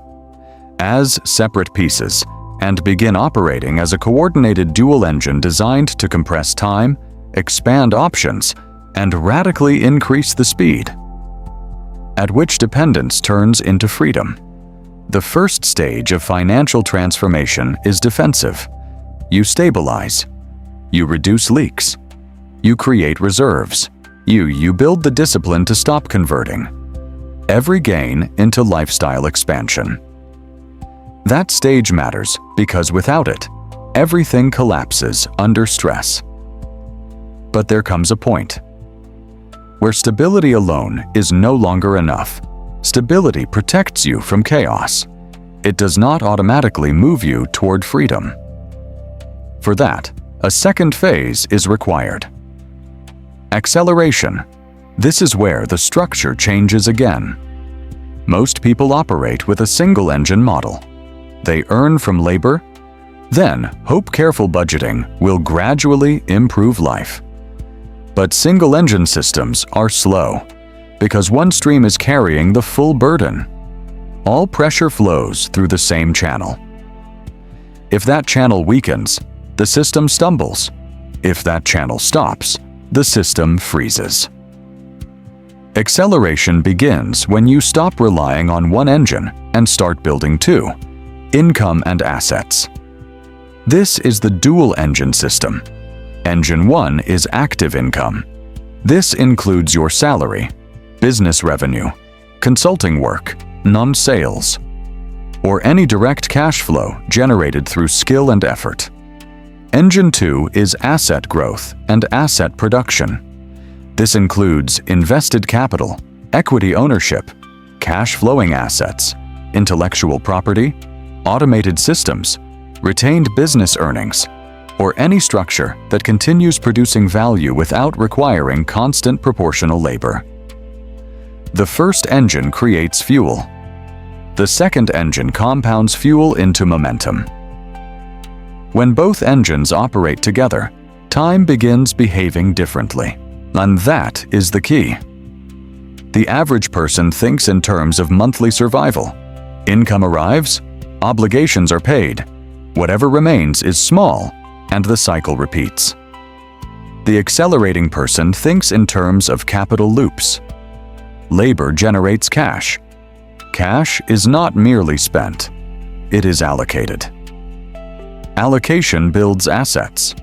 as separate pieces and begin operating as a coordinated dual engine designed to compress time, expand options, and radically increase the speed at which dependence turns into freedom. The first stage of financial transformation is defensive. You stabilize. You reduce leaks. You create reserves. You build the discipline to stop converting every gain into lifestyle expansion. That stage matters because without it, everything collapses under stress. But there comes a point where stability alone is no longer enough. Stability protects you from chaos. it does not automatically move you toward freedom. For that, a second phase is required. Acceleration. This is where the structure changes again. Most people operate with a single-engine model. They earn from labor, then hope careful budgeting will gradually improve life. But single-engine systems are slow because one stream is carrying the full burden. All pressure flows through the same channel. If that channel weakens, the system stumbles. If that channel stops, the system freezes. Acceleration begins when you stop relying on one engine and start building two: income and assets. This is the dual-engine system. Engine 1 is active income. This includes your salary, business revenue, consulting work, non-sales, or any direct cash flow generated through skill and effort. Engine 2 is asset growth and asset production. This includes invested capital, equity ownership, cash-flowing assets, intellectual property, automated systems, retained business earnings, or any structure that continues producing value without requiring constant proportional labor. The first engine creates fuel. The second engine compounds fuel into momentum. When both engines operate together, time begins behaving differently. And that is the key. The average person thinks in terms of monthly survival. Income arrives, obligations are paid, whatever remains is small, and the cycle repeats. The accelerating person thinks in terms of capital loops. Labor generates cash. Cash is not merely spent, it is allocated. Allocation builds assets.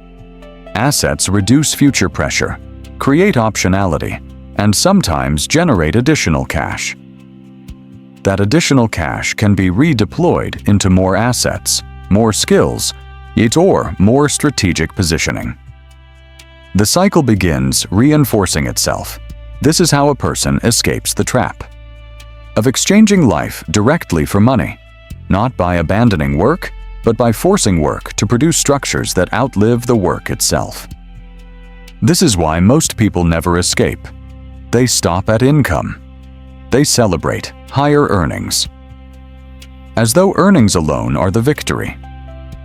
Assets reduce future pressure, create optionality, and sometimes generate additional cash. That additional cash can be redeployed into more assets, more skills, or more strategic positioning. The cycle begins reinforcing itself. This is how a person escapes the trap of exchanging life directly for money, not by abandoning work, but by forcing work to produce structures that outlive the work itself. This is why most people never escape. They stop at income. They celebrate higher earnings, as though earnings alone are the victory.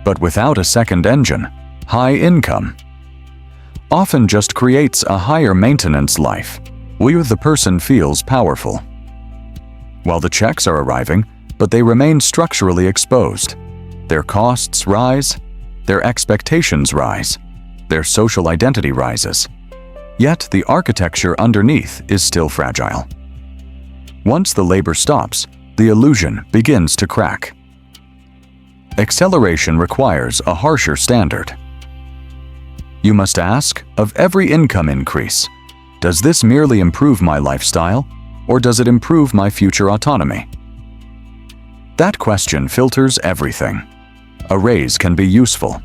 But without a second engine, high income often just creates a higher maintenance life, where the person feels powerful. While the checks are arriving, but they remain structurally exposed. Their costs rise, their expectations rise, their social identity rises. Yet the architecture underneath is still fragile. Once the labor stops, the illusion begins to crack. Acceleration requires a harsher standard. You must ask, of every income increase, does this merely improve my lifestyle, or does it improve my future autonomy? That question filters everything. A raise can be useful.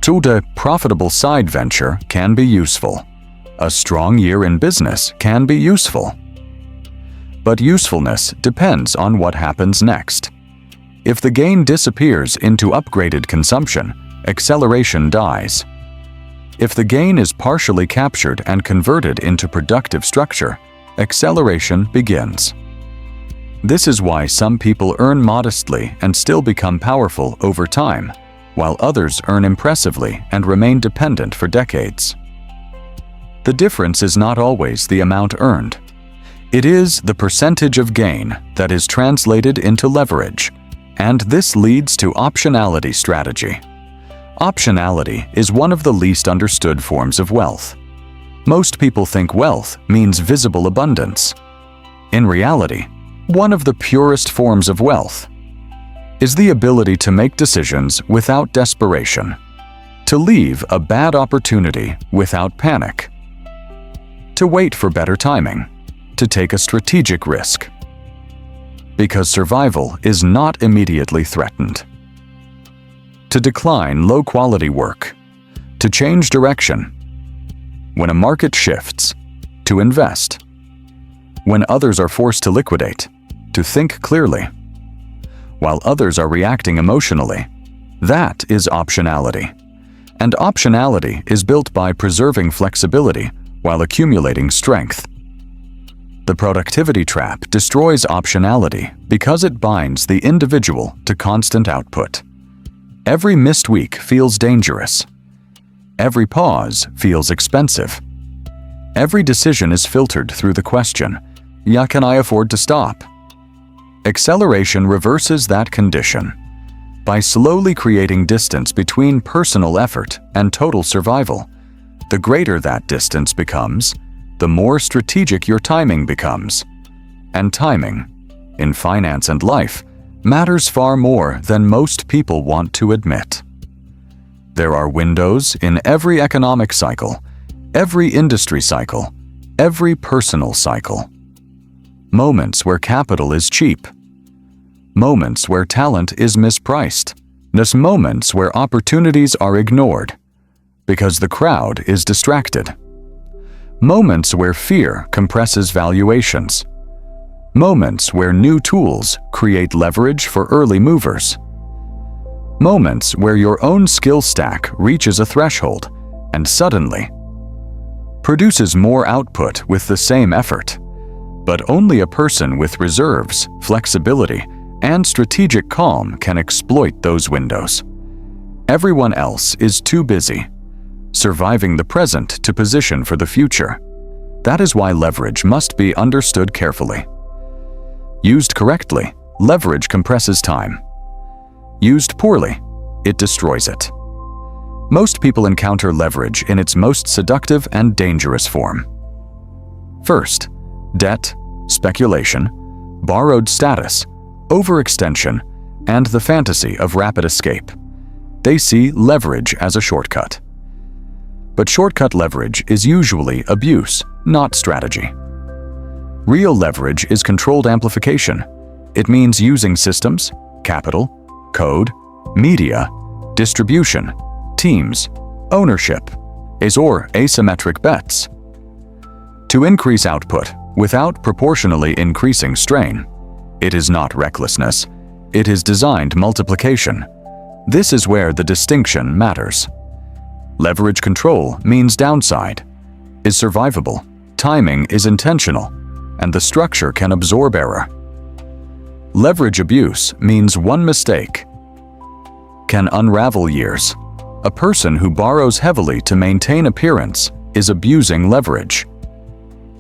A profitable side venture can be useful. A strong year in business can be useful. But usefulness depends on what happens next. If the gain disappears into upgraded consumption, acceleration dies. If the gain is partially captured and converted into productive structure, acceleration begins. This is why some people earn modestly and still become powerful over time, while others earn impressively and remain dependent for decades. The difference is not always the amount earned. It is the percentage of gain that is translated into leverage, and this leads to optionality strategy. Optionality is one of the least understood forms of wealth. Most people think wealth means visible abundance. In reality, one of the purest forms of wealth is the ability to make decisions without desperation, to leave a bad opportunity without panic, to wait for better timing, to take a strategic risk, because survival is not immediately threatened, to decline low-quality work, to change direction when a market shifts, to invest when others are forced to liquidate, to think clearly while others are reacting emotionally. That is optionality. And optionality is built by preserving flexibility while accumulating strength. The productivity trap destroys optionality because it binds the individual to constant output. Every missed week feels dangerous. Every pause feels expensive. Every decision is filtered through the question, "Yeah, can I afford to stop?" Acceleration reverses that condition. By slowly creating distance between personal effort and total survival, the greater that distance becomes, the more strategic your timing becomes. And timing, in finance and life, matters far more than most people want to admit. There are windows in every economic cycle, every industry cycle, every personal cycle. Moments where capital is cheap. Moments where talent is mispriced. Thus moments where opportunities are ignored because the crowd is distracted. Moments where fear compresses valuations. Moments where new tools create leverage for early movers. Moments where your own skill stack reaches a threshold and suddenly produces more output with the same effort. But only a person with reserves, flexibility, and strategic calm can exploit those windows. Everyone else is too busy surviving the present to position for the future. That is why leverage must be understood carefully. Used correctly, leverage compresses time. Used poorly, it destroys it. Most people encounter leverage in its most seductive and dangerous form. First, debt, speculation, borrowed status, overextension, and the fantasy of rapid escape. They see leverage as a shortcut. But shortcut leverage is usually abuse, not strategy. Real leverage is controlled amplification. It means using systems, capital, code, media, distribution, teams, ownership, or asymmetric bets to increase output without proportionally increasing strain. It is not recklessness. It is designed multiplication. This is where the distinction matters. Leverage control means downside, is survivable, timing is intentional, and the structure can absorb error. Leverage abuse means one mistake can unravel years. A person who borrows heavily to maintain appearance is abusing leverage.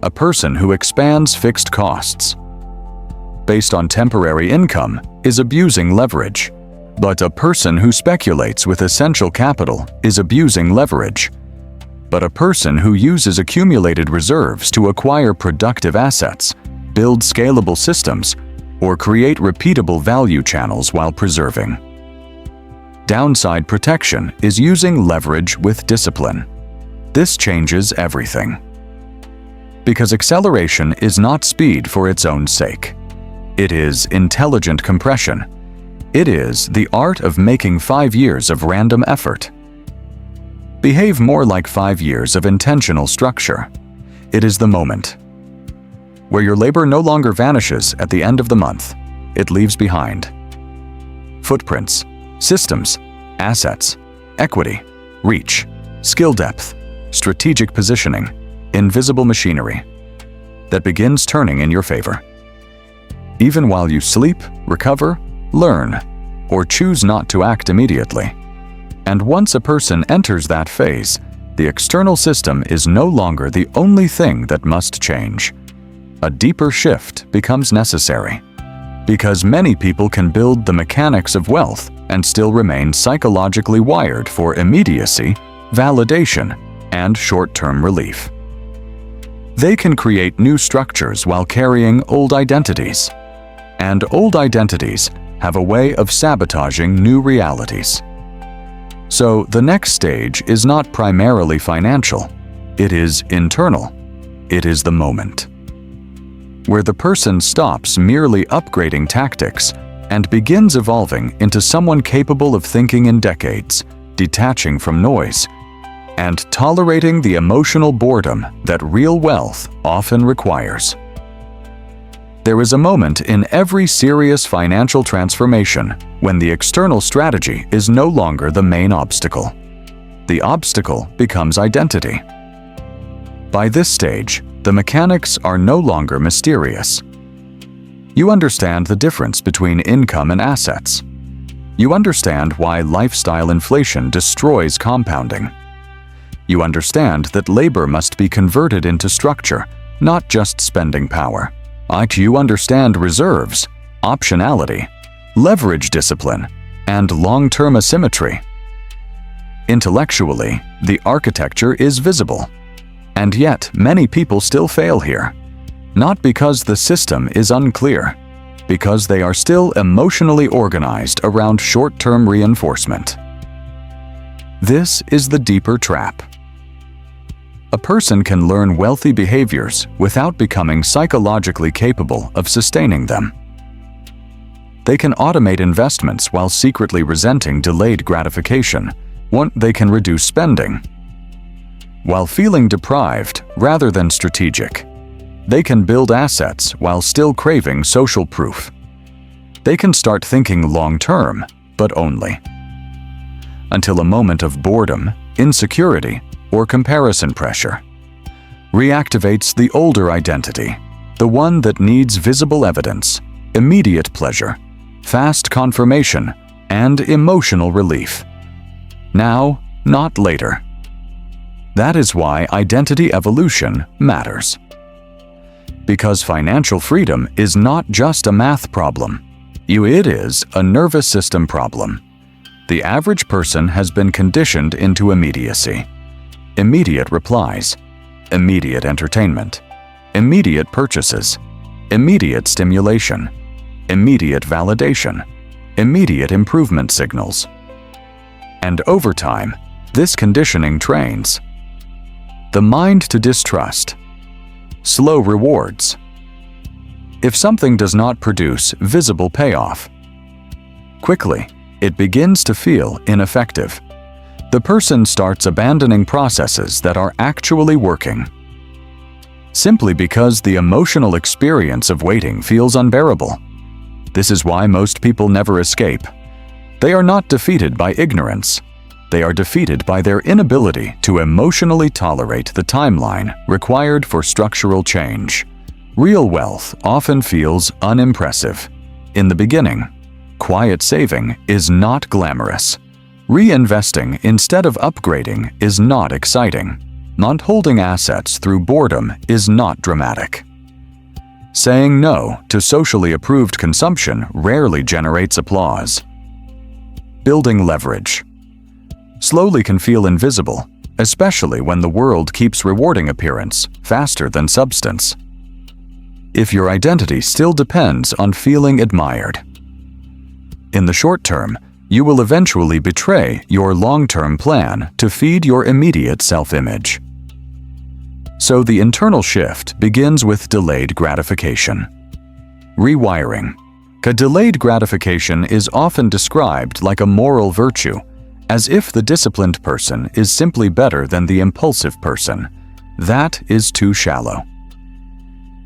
A person who expands fixed costs based on temporary income is abusing leverage. But a person who speculates with essential capital is abusing leverage. But a person who uses accumulated reserves to acquire productive assets, build scalable systems, or create repeatable value channels while preserving. Downside protection is using leverage with discipline. This changes everything. Because acceleration is not speed for its own sake. It is intelligent compression. It is the art of making 5 years of random effort behave more like 5 years of intentional structure. It is the moment where your labor no longer vanishes at the end of the month. It leaves behind footprints, systems, assets, equity, reach, skill depth, strategic positioning, invisible machinery that begins turning in your favor. Even while you sleep, recover, learn, or choose not to act immediately. And once a person enters that phase, the external system is no longer the only thing that must change. A deeper shift becomes necessary. Because many people can build the mechanics of wealth and still remain psychologically wired for immediacy, validation, and short-term relief. They can create new structures while carrying old identities. And old identities have a way of sabotaging new realities. So the next stage is not primarily financial. It is internal. It is the moment where the person stops merely upgrading tactics and begins evolving into someone capable of thinking in decades, detaching from noise, and tolerating the emotional boredom that real wealth often requires. There is a moment in every serious financial transformation when the external strategy is no longer the main obstacle. The obstacle becomes identity. By this stage, the mechanics are no longer mysterious. You understand the difference between income and assets. You understand why lifestyle inflation destroys compounding. You understand that labor must be converted into structure, not just spending power. You understand reserves, optionality, leverage discipline, and long-term asymmetry. Intellectually, the architecture is visible. And yet, many people still fail here. Not because the system is unclear, because they are still emotionally organized around short-term reinforcement. This is the deeper trap. A person can learn wealthy behaviors without becoming psychologically capable of sustaining them. They can automate investments while secretly resenting delayed gratification. They can reduce spending while feeling deprived rather than strategic. They can build assets while still craving social proof. They can start thinking long-term, but only until a moment of boredom, insecurity, or comparison pressure reactivates the older identity, the one that needs visible evidence, immediate pleasure, fast confirmation, and emotional relief. Now, not later. That is why identity evolution matters. Because financial freedom is not just a math problem. It is a nervous system problem. The average person has been conditioned into immediacy. Immediate replies, immediate entertainment, immediate purchases, immediate stimulation, immediate validation, immediate improvement signals. And over time, this conditioning trains the mind to distrust slow rewards. If something does not produce visible payoff, quickly, it begins to feel ineffective. The person starts abandoning processes that are actually working, simply because the emotional experience of waiting feels unbearable. This is why most people never escape. They are not defeated by ignorance. They are defeated by their inability to emotionally tolerate the timeline required for structural change. Real wealth often feels unimpressive. In the beginning, quiet saving is not glamorous. Reinvesting instead of upgrading is not exciting. Not holding assets through boredom is not dramatic. Saying no to socially approved consumption rarely generates applause. Building leverage slowly can feel invisible, especially when the world keeps rewarding appearance faster than substance. If your identity still depends on feeling admired. In the short term, you will eventually betray your long-term plan to feed your immediate self-image. So the internal shift begins with delayed gratification. Rewiring. A delayed gratification is often described like a moral virtue, as if the disciplined person is simply better than the impulsive person. That is too shallow.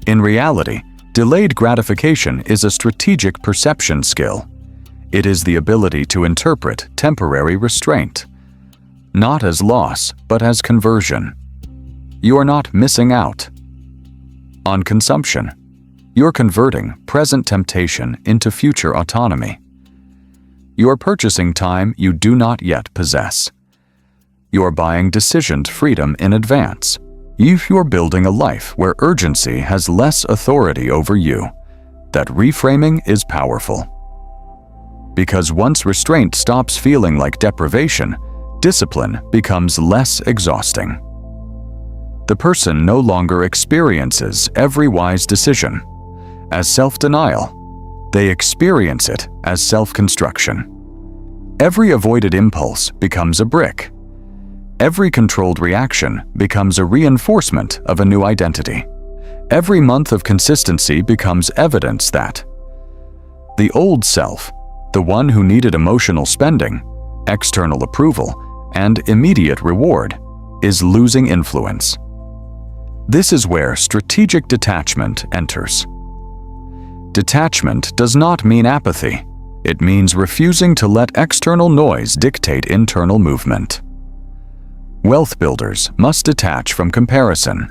In reality, delayed gratification is a strategic perception skill. It is the ability to interpret temporary restraint, not as loss, but as conversion. You are not missing out on consumption. You're converting present temptation into future autonomy. You are purchasing time you do not yet possess. You are buying decisioned freedom in advance. If you're building a life where urgency has less authority over you, that reframing is powerful. Because once restraint stops feeling like deprivation, discipline becomes less exhausting. The person no longer experiences every wise decision as self-denial. They experience it as self-construction. Every avoided impulse becomes a brick. Every controlled reaction becomes a reinforcement of a new identity. Every month of consistency becomes evidence that the old self, the one who needed emotional spending, external approval, and immediate reward, is losing influence. This is where strategic detachment enters. Detachment does not mean apathy. It means refusing to let external noise dictate internal movement. Wealth builders must detach from comparison.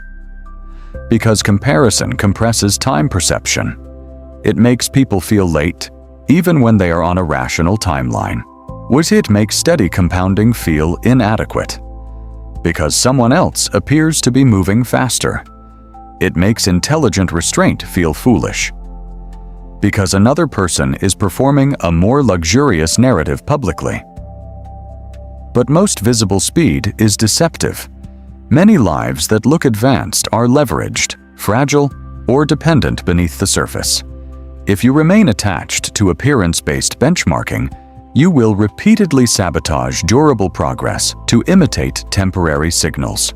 Because comparison compresses time perception. It makes people feel late, even when they are on a rational timeline. It makes steady compounding feel inadequate. Because someone else appears to be moving faster. It makes intelligent restraint feel foolish. Because another person is performing a more luxurious narrative publicly. But most visible speed is deceptive. Many lives that look advanced are leveraged, fragile, or dependent beneath the surface. If you remain attached to appearance-based benchmarking, you will repeatedly sabotage durable progress to imitate temporary signals.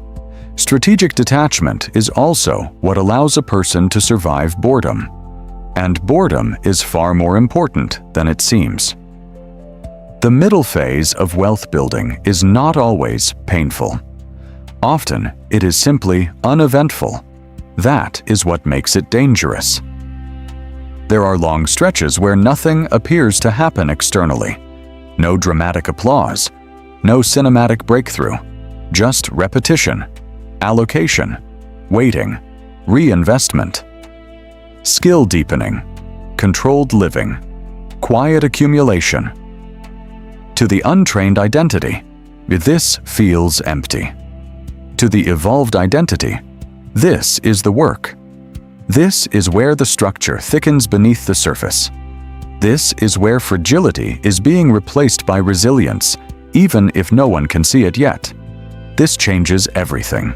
Strategic detachment is also what allows a person to survive boredom. And boredom is far more important than it seems. The middle phase of wealth building is not always painful. Often, it is simply uneventful. That is what makes it dangerous. There are long stretches where nothing appears to happen externally. No dramatic applause, no cinematic breakthrough, just repetition, allocation, waiting, reinvestment. Skill deepening, controlled living, quiet accumulation. To the untrained identity, this feels empty. To the evolved identity, this is the work. This is where the structure thickens beneath the surface. This is where fragility is being replaced by resilience, even if no one can see it yet. This changes everything.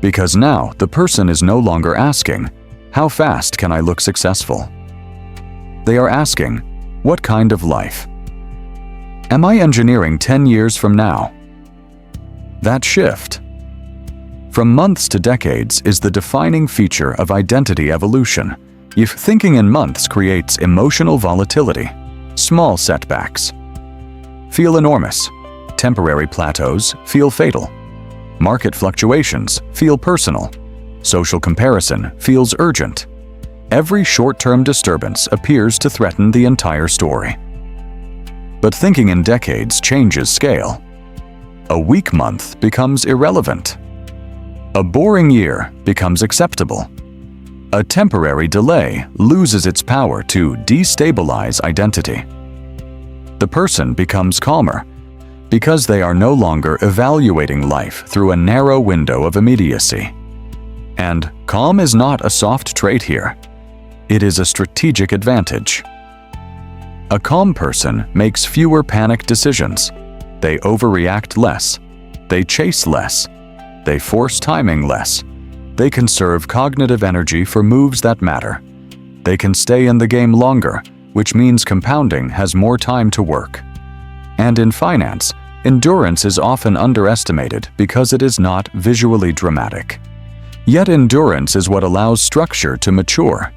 Because now the person is no longer asking, "How fast can I look successful?" They are asking, "What kind of life? Am I engineering 10 years from now?" That shift from months to decades is the defining feature of identity evolution. If thinking in months creates emotional volatility, small setbacks feel enormous, temporary plateaus feel fatal, market fluctuations feel personal, social comparison feels urgent. Every short-term disturbance appears to threaten the entire story. But thinking in decades changes scale. A weak month becomes irrelevant. A boring year becomes acceptable. A temporary delay loses its power to destabilize identity. The person becomes calmer because they are no longer evaluating life through a narrow window of immediacy. And calm is not a soft trait here. It is a strategic advantage. A calm person makes fewer panic decisions. They overreact less. They chase less. They force timing less. They conserve cognitive energy for moves that matter. They can stay in the game longer, which means compounding has more time to work. And in finance, endurance is often underestimated because it is not visually dramatic. Yet endurance is what allows structure to mature.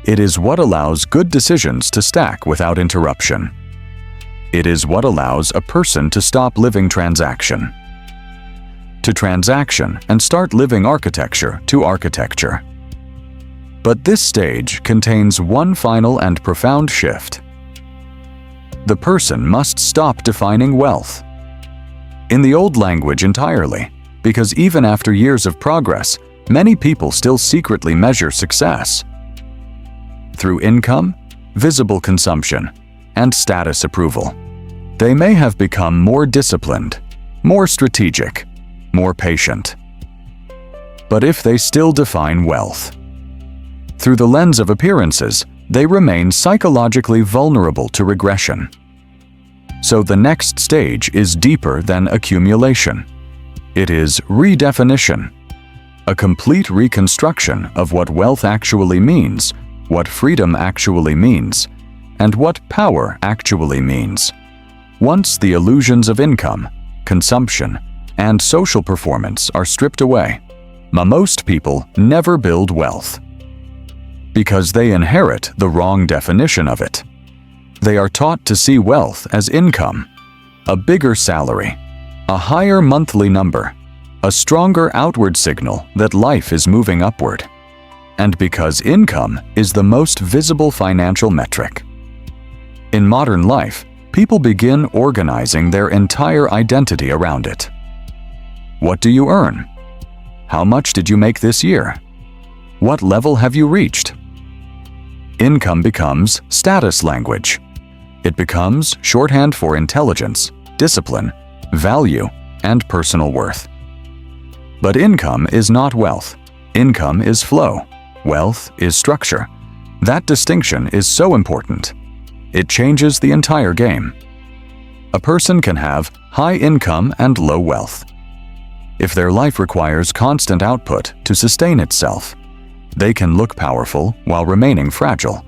It is what allows good decisions to stack without interruption. It is what allows a person to stop living transaction to transaction and start living architecture to architecture. But this stage contains one final and profound shift. The person must stop defining wealth in the old language entirely, because even after years of progress, many people still secretly measure success through income, visible consumption, and status approval. They may have become more disciplined, more strategic, more patient. But if they still define wealth through the lens of appearances, they remain psychologically vulnerable to regression. So the next stage is deeper than accumulation. It is redefinition, a complete reconstruction of what wealth actually means, what freedom actually means, and what power actually means. Once the illusions of income, consumption, and social performance are stripped away, most people never build wealth because they inherit the wrong definition of it. They are taught to see wealth as income, a bigger salary, a higher monthly number, a stronger outward signal that life is moving upward. and because income is the most visible financial metric. In modern life, people begin organizing their entire identity around it. What do you earn? How much did you make this year? What level have you reached? Income becomes status language. It becomes shorthand for intelligence, discipline, value, and personal worth. But income is not wealth. Income is flow. Wealth is structure. That distinction is so important. It changes the entire game. A person can have high income and low wealth. If their life requires constant output to sustain itself, they can look powerful while remaining fragile.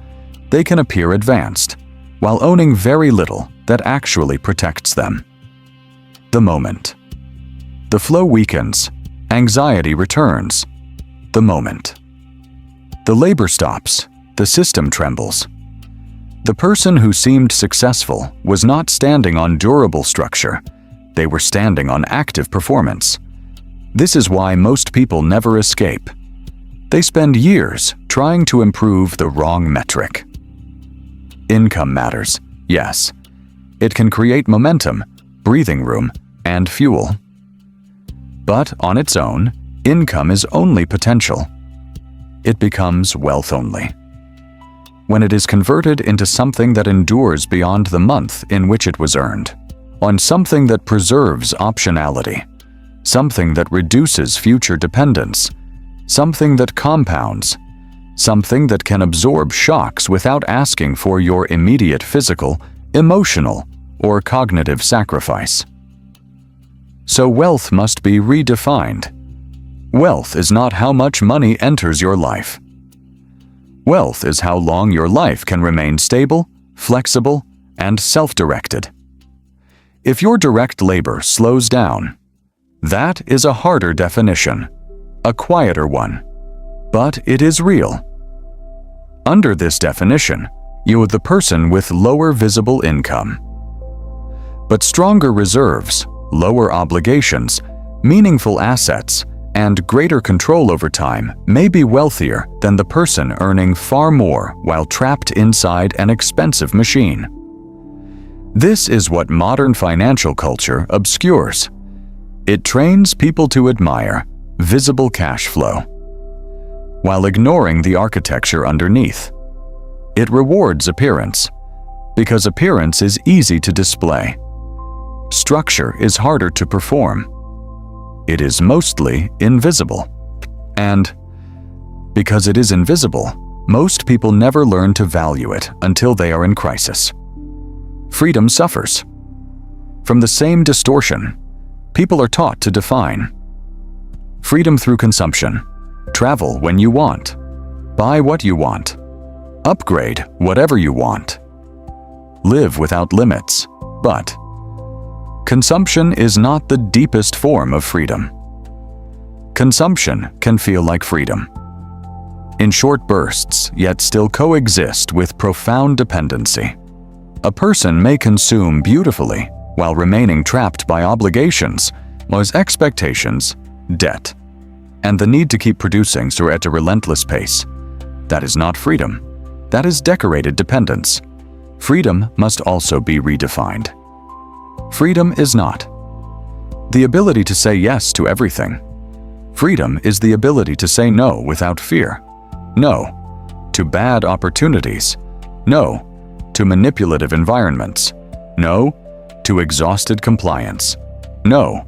They can appear advanced, while owning very little that actually protects them. The moment. The flow weakens. Anxiety returns. The moment. The labor stops. The system trembles. The person who seemed successful was not standing on durable structure. They were standing on active performance. This is why most people never escape. They spend years trying to improve the wrong metric. Income matters, yes. It can create momentum, breathing room, and fuel. But on its own, income is only potential. It becomes wealth only when it is converted into something that endures beyond the month in which it was earned, on something that preserves optionality, something that reduces future dependence, something that compounds, something that can absorb shocks without asking for your immediate physical, emotional, or cognitive sacrifice. So wealth must be redefined. Wealth is not how much money enters your life. Wealth is how long your life can remain stable, flexible, and self-directed. If your direct labor slows down, that is a harder definition, a quieter one, but it is real. Under this definition, you are the person with lower visible income. But stronger reserves, lower obligations, meaningful assets, and greater control over time may be wealthier than the person earning far more while trapped inside an expensive machine. This is what modern financial culture obscures. It trains people to admire visible cash flow, while ignoring the architecture underneath. It rewards appearance, because appearance is easy to display. Structure is harder to perform. It is mostly invisible. And because it is invisible, most people never learn to value it until they are in crisis. Freedom suffers from the same distortion. People are taught to define freedom through consumption. Travel when you want. Buy what you want. Upgrade whatever you want. Live without limits. But consumption is not the deepest form of freedom. Consumption can feel like freedom, in short bursts, yet still coexist with profound dependency. A person may consume beautifully while remaining trapped by obligations, as expectations, debt, and the need to keep producing at a relentless pace. That is not freedom. That is decorated dependence. Freedom must also be redefined. Freedom is not the ability to say yes to everything. Freedom is the ability to say no without fear. No to bad opportunities. No to manipulative environments. No to exhausted compliance. No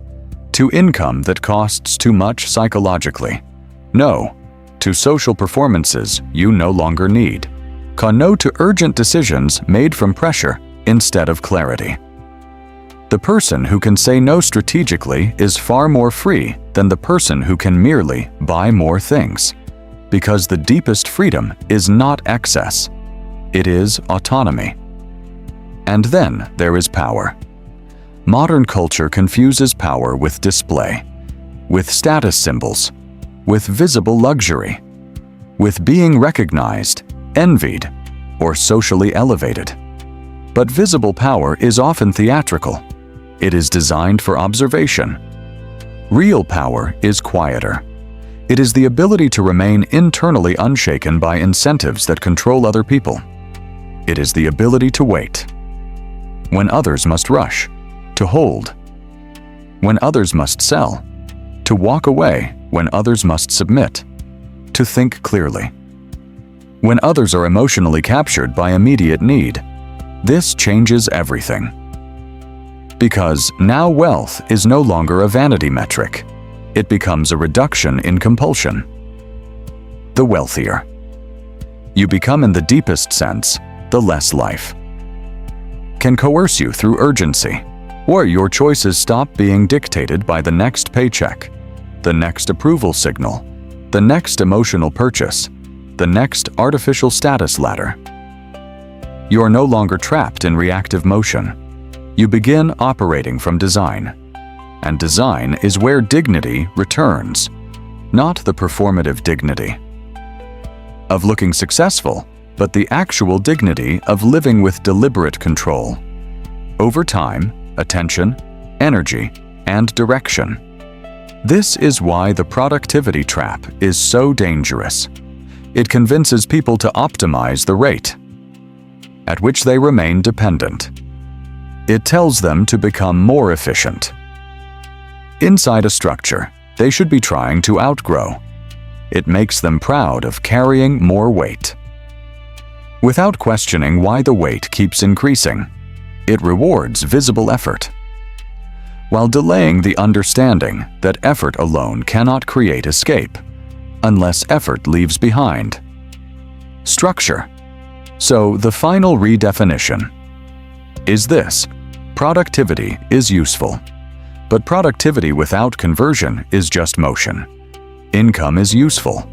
to income that costs too much psychologically. No to social performances you no longer need. No to urgent decisions made from pressure instead of clarity. The person who can say no strategically is far more free than the person who can merely buy more things, because the deepest freedom is not excess. It is autonomy. And then there is power. Modern culture confuses power with display, with status symbols, with visible luxury, with being recognized, envied, or socially elevated. But visible power is often theatrical. It is designed for observation. Real power is quieter. It is the ability to remain internally unshaken by incentives that control other people. It is the ability to wait when others must rush, to hold when others must sell, to walk away when others must submit, to think clearly when others are emotionally captured by immediate need. This changes everything. Because now wealth is no longer a vanity metric. It becomes a reduction in compulsion. The wealthier you become, in the deepest sense, the less life can coerce you through urgency, or your choices stop being dictated by the next paycheck, the next approval signal, the next emotional purchase, the next artificial status ladder. You are no longer trapped in reactive motion. You begin operating from design. And design is where dignity returns, not the performative dignity of looking successful, but the actual dignity of living with deliberate control over time, attention, energy, and direction. This is why the productivity trap is so dangerous. It convinces people to optimize the rate at which they remain dependent. It tells them to become more efficient. Inside a structure, they should be trying to outgrow. It makes them proud of carrying more weight, without questioning why the weight keeps increasing. It rewards visible effort, while delaying the understanding that effort alone cannot create escape, unless effort leaves behind structure. So the final redefinition is this: productivity is useful, but productivity without conversion is just motion. Income is useful,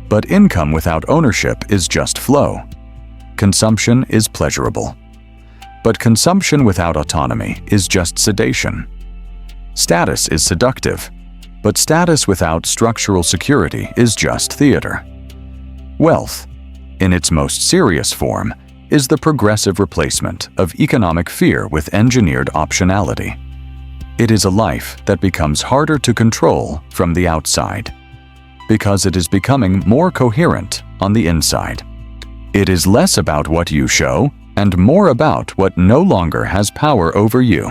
but income without ownership is just flow. Consumption is pleasurable, but consumption without autonomy is just sedation. Status is seductive, but status without structural security is just theater. Wealth, in its most serious form, is the progressive replacement of economic fear with engineered optionality. It is a life that becomes harder to control from the outside, because it is becoming more coherent on the inside. It is less about what you show and more about what no longer has power over you.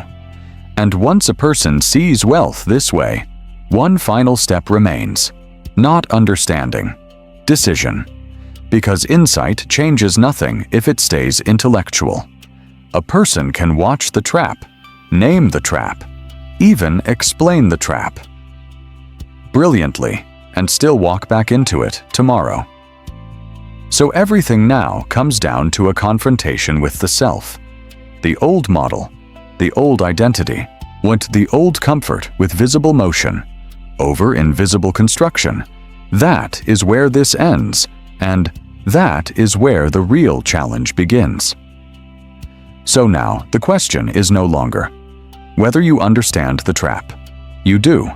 And once a person sees wealth this way, one final step remains: not understanding, decision. Because insight changes nothing if it stays intellectual. A person can watch the trap, name the trap, even explain the trap brilliantly, and still walk back into it tomorrow. So everything now comes down to a confrontation with the self. The old model, the old identity, went the old comfort with visible motion over invisible construction. That is where this ends, and that is where the real challenge begins. So now the question is no longer whether you understand the trap. You do.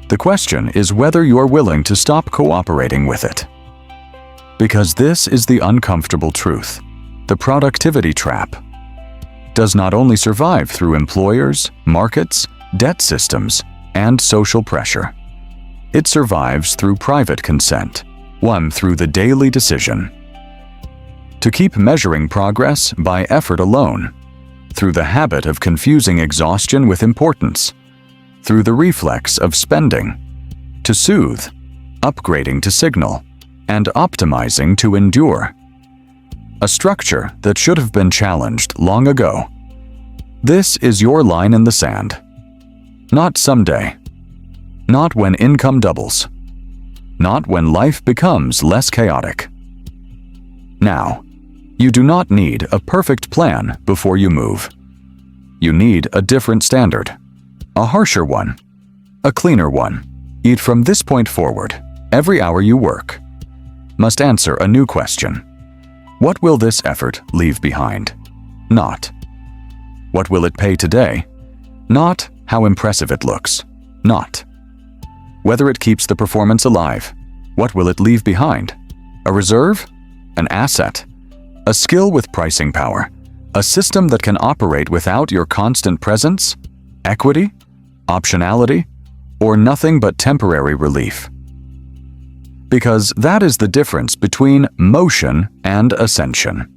The question is whether you are willing to stop cooperating with it. Because this is the uncomfortable truth. The productivity trap does not only survive through employers, markets, debt systems, and social pressure. It survives through private consent, won through the daily decision to keep measuring progress by effort alone, through the habit of confusing exhaustion with importance, through the reflex of spending to soothe, upgrading to signal, and optimizing to endure. A structure that should have been challenged long ago. This is your line in the sand. Not someday. Not when income doubles. Not when life becomes less chaotic. Now, you do not need a perfect plan before you move. You need a different standard. A harsher one. A cleaner one. Yet from this point forward, every hour you work must answer a new question. What will this effort leave behind? Not what will it pay today? Not how impressive it looks. Not whether it keeps the performance alive. What will it leave behind? A reserve? An asset? A skill with pricing power? A system that can operate without your constant presence? Equity? Optionality? Or nothing but temporary relief? because that is the difference between motion and ascension.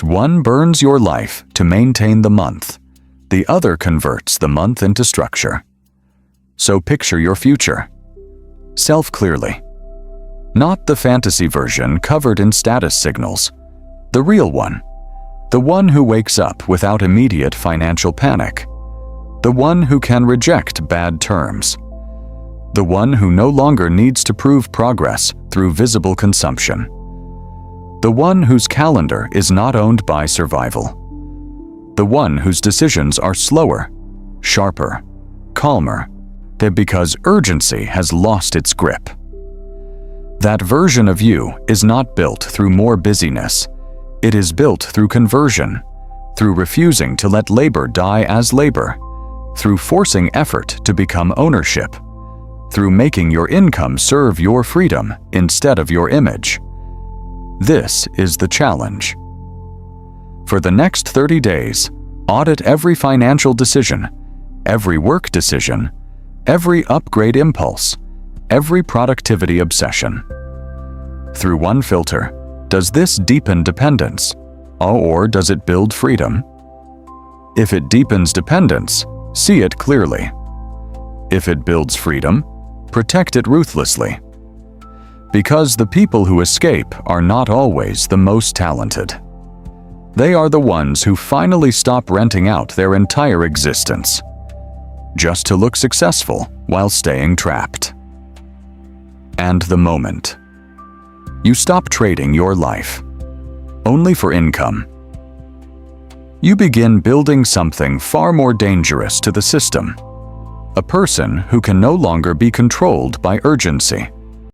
One burns your life to maintain the month. The other converts the month into structure. So picture your future. Self-clearly. Not the fantasy version covered in status signals. The real one. The one who wakes up without immediate financial panic. The one who can reject bad terms. The one who no longer needs to prove progress through visible consumption. The one whose calendar is not owned by survival. The one whose decisions are slower, sharper, calmer, because urgency has lost its grip. That version of you is not built through more busyness. It is built through conversion, through refusing to let labor die as labor, through forcing effort to become ownership, through making your income serve your freedom instead of your image. This is the challenge. For the next 30 days, audit every financial decision, every work decision, every upgrade impulse, every productivity obsession. Through one filter, does this deepen dependence, or does it build freedom? If it deepens dependence, see it clearly. If it builds freedom, protect it ruthlessly. Because the people who escape are not always the most talented. They are the ones who finally stop renting out their entire existence, just to look successful while staying trapped. And the moment you stop trading your life only for income, you begin building something far more dangerous to the system. A person who can no longer be controlled by urgency.